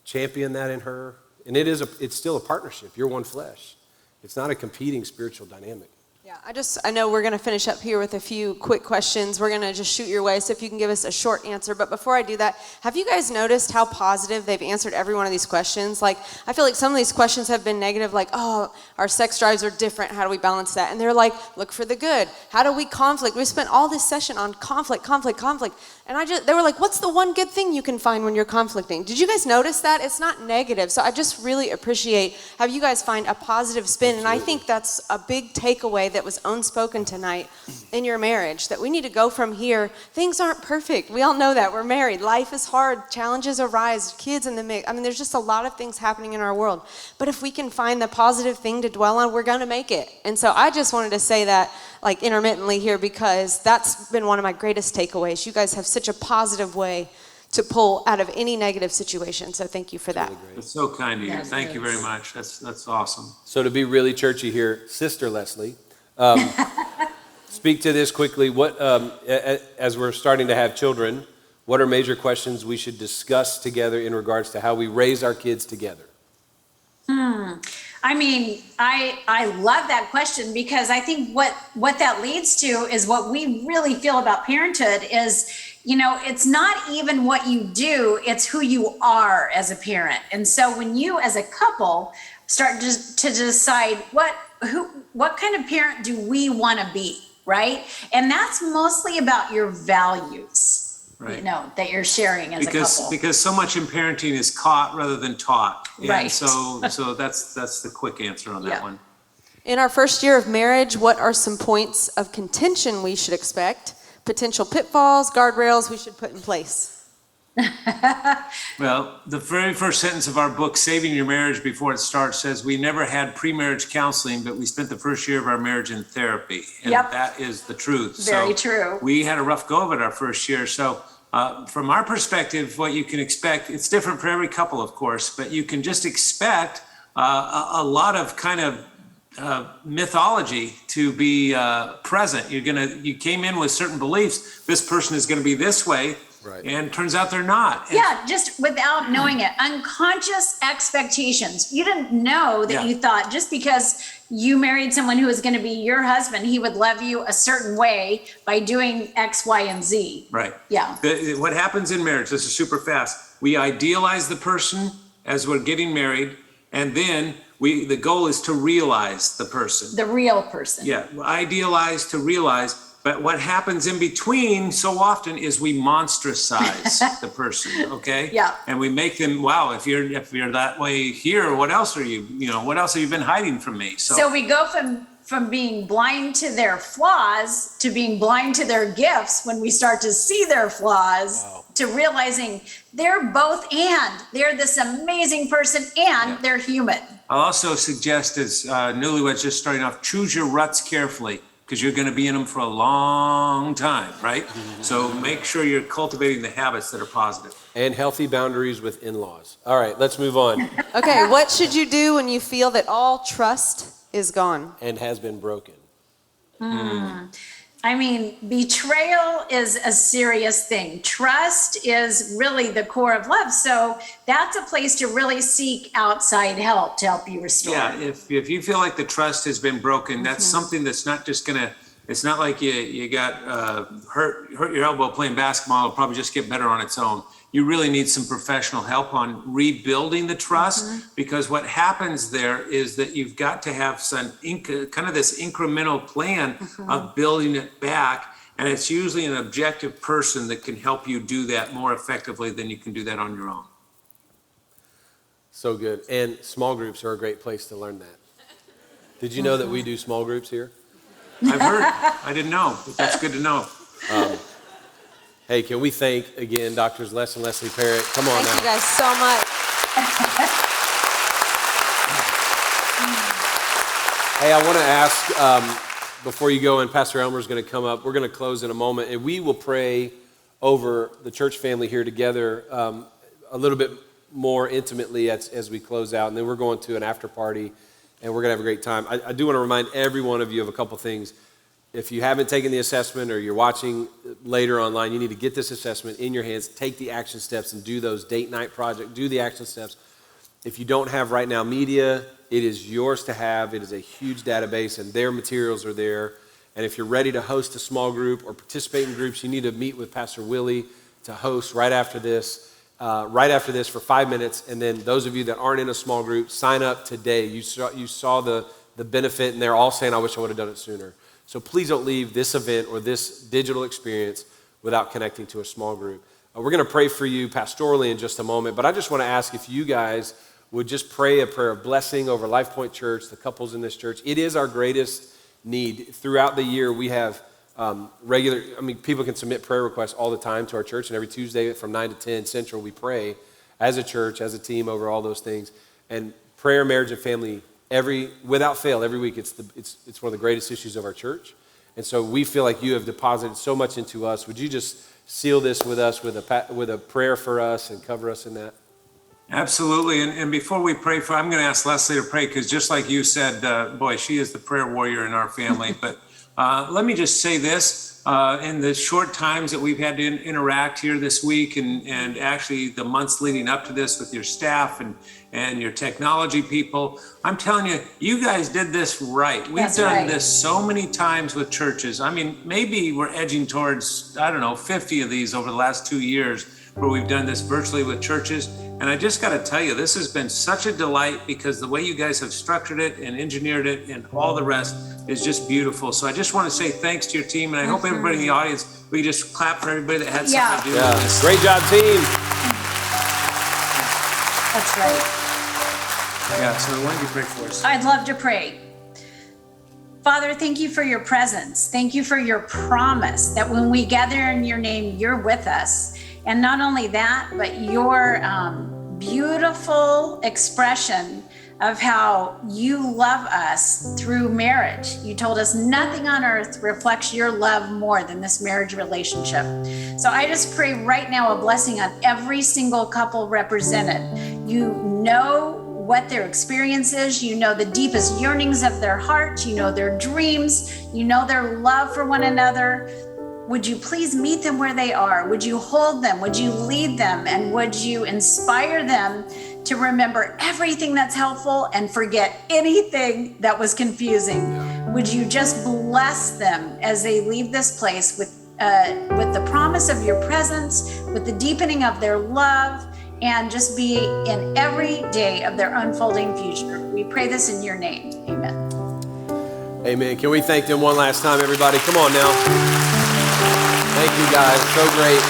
champion that in her. And it's still a partnership. You're one flesh. It's not a competing spiritual dynamic. Yeah, I know we're going to finish up here with a few quick questions. We're going to just shoot your way, so if you can give us a short answer. But before I do that, have you guys noticed how positive they've answered every one of these questions? Like, I feel like some of these questions have been negative, like, oh, our sex drives are different. How do we balance that? And they're like, look for the good. How do we conflict? We spent all this session on conflict. And they were like, what's the one good thing you can find when you're conflicting? Did you guys notice that? It's not negative. So I just really appreciate how you guys find a positive spin. And I think that's a big takeaway that was unspoken tonight in your marriage, that we need to go from here. Things aren't perfect. We all know that. We're married. Life is hard. Challenges arise. Kids in the mix. I mean, there's just a lot of things happening in our world. But if we can find the positive thing to dwell on, we're going to make it. And so I just wanted to say that like intermittently here, because that's been one of my greatest takeaways. You guys have such a positive way to pull out of any negative situation. So thank you for that. Really great. That's so kind of you. Thank you very much. That's awesome. So to be really churchy here, Sister Leslie, speak to this quickly. What, as we're starting to have children, what are major questions we should discuss together in regards to how we raise our kids together? I mean, I love that question, because I think what that leads to is what we really feel about parenthood is, it's not even what you do, it's who you are as a parent. And so when you as a couple start to decide what kind of parent do we want to be, right? And that's mostly about your values. Right. That you're sharing as a couple. Because so much in parenting is caught rather than taught. And right. So that's the quick answer on that one. In our first year of marriage, what are some points of contention we should expect? Potential pitfalls, guardrails we should put in place? Well, the very first sentence of our book, Saving Your Marriage Before It Starts, says we never had pre-marriage counseling, but we spent the first year of our marriage in therapy. And that is the truth. Very true. We had a rough go of it our first year. So from our perspective, what you can expect, it's different for every couple, of course, but you can just expect a lot of kind of mythology to be present. You came in with certain beliefs. This person is going to be this way. Right. And turns out they're not. Just without knowing it. Unconscious expectations. You didn't know that you thought just because you married someone who was going to be your husband, he would love you a certain way by doing X, Y, and Z. Right. Yeah. What happens in marriage, this is super fast. We idealize the person as we're getting married, and then the goal is to realize the person. The real person. Yeah. Idealize to realize. But what happens in between so often is we monstrosize the person, okay? Yeah. And we make them, wow, if you're that way here, what else are you, what else have you been hiding from me? So we go from being blind to their flaws to being blind to their gifts when we start to see their flaws, to realizing they're both and. They're this amazing person and they're human. I'll also suggest as newlyweds just starting off, choose your ruts carefully, because you're going to be in them for a long time, right? So make sure you're cultivating the habits that are positive. And healthy boundaries with in-laws. All right, let's move on. Okay, what should you do when you feel that all trust is gone? And has been broken. I mean, betrayal is a serious thing. Trust is really the core of love. So that's a place to really seek outside help to help you restore. Yeah, if you feel like the trust has been broken, that's something that's not just gonna, it's not like you got hurt your elbow playing basketball, it'll probably just get better on its own. you really need some professional help on rebuilding the trust, because what happens there is that you've got to have some kind of this incremental plan of building it back. And it's usually an objective person that can help you do that more effectively than you can do that on your own. So good. And small groups are a great place to learn that. Did you know that we do small groups here? I've heard. I didn't know, but that's good to know. Hey, can we thank again Doctors Les and Leslie Parrott? Come on now. Thank you guys so much. Hey, I want to ask, before you go, and Pastor Elmer's going to come up, we're going to close in a moment, and we will pray over the church family here together a little bit more intimately as we close out, and then we're going to an after party, and we're going to have a great time. I do want to remind every one of you of a couple things. If you haven't taken the assessment or you're watching later online, you need to get this assessment in your hands, take the action steps, and do those date night projects, do the action steps. If you don't have right now media, it is yours to have. It is a huge database, and their materials are there. And if you're ready to host a small group or participate in groups, you need to meet with Pastor Willie to host right after this for 5 minutes. And then those of you that aren't in a small group, sign up today. You saw the benefit, and they're all saying, I wish I would have done it sooner. So please don't leave this event or this digital experience without connecting to a small group. We're going to pray for you pastorally in just a moment, but I just want to ask if you guys would just pray a prayer of blessing over LifePoint Church, the couples in this church. It is our greatest need. Throughout the year, we have people can submit prayer requests all the time to our church, and every Tuesday from 9 to 10 Central, we pray as a church, as a team over all those things. And prayer, marriage, and family, without fail, every week, it's one of the greatest issues of our church. And so we feel like you have deposited so much into us. Would you just seal this with us with a prayer for us and cover us in that? Absolutely. And before we pray I'm going to ask Leslie to pray, because just like you said, boy, she is the prayer warrior in our family. But let me just say this. In the short times that we've had to interact here this week and actually the months leading up to this with your staff and your technology people, I'm telling you, you guys did this right. We've done this so many times with churches. I mean, maybe we're edging towards, 50 of these over the last 2 years where we've done this virtually with churches. And I just got to tell you, this has been such a delight, because the way you guys have structured it and engineered it and all the rest is just beautiful. So I just want to say thanks to your team, and I hope everybody in the audience, we just clap for everybody that had something to do with this. Great job, team. That's right. Yeah, so why don't you pray for us? I'd love to pray. Father, thank you for your presence. Thank you for your promise that when we gather in your name, you're with us. And not only that, but your beautiful expression of how you love us through marriage. You told us nothing on earth reflects your love more than this marriage relationship. So I just pray right now a blessing on every single couple represented. You know what their experience is. You know the deepest yearnings of their heart. You know their dreams. You know their love for one another. Would you please meet them where they are? Would you hold them? Would you lead them? And would you inspire them to remember everything that's helpful and forget anything that was confusing? Would you just bless them as they leave this place with the promise of your presence, with the deepening of their love, and just be in every day of their unfolding future? We pray this in your name. Amen. Amen. Can we thank them one last time, everybody? Come on now. Thank you, guys. So great.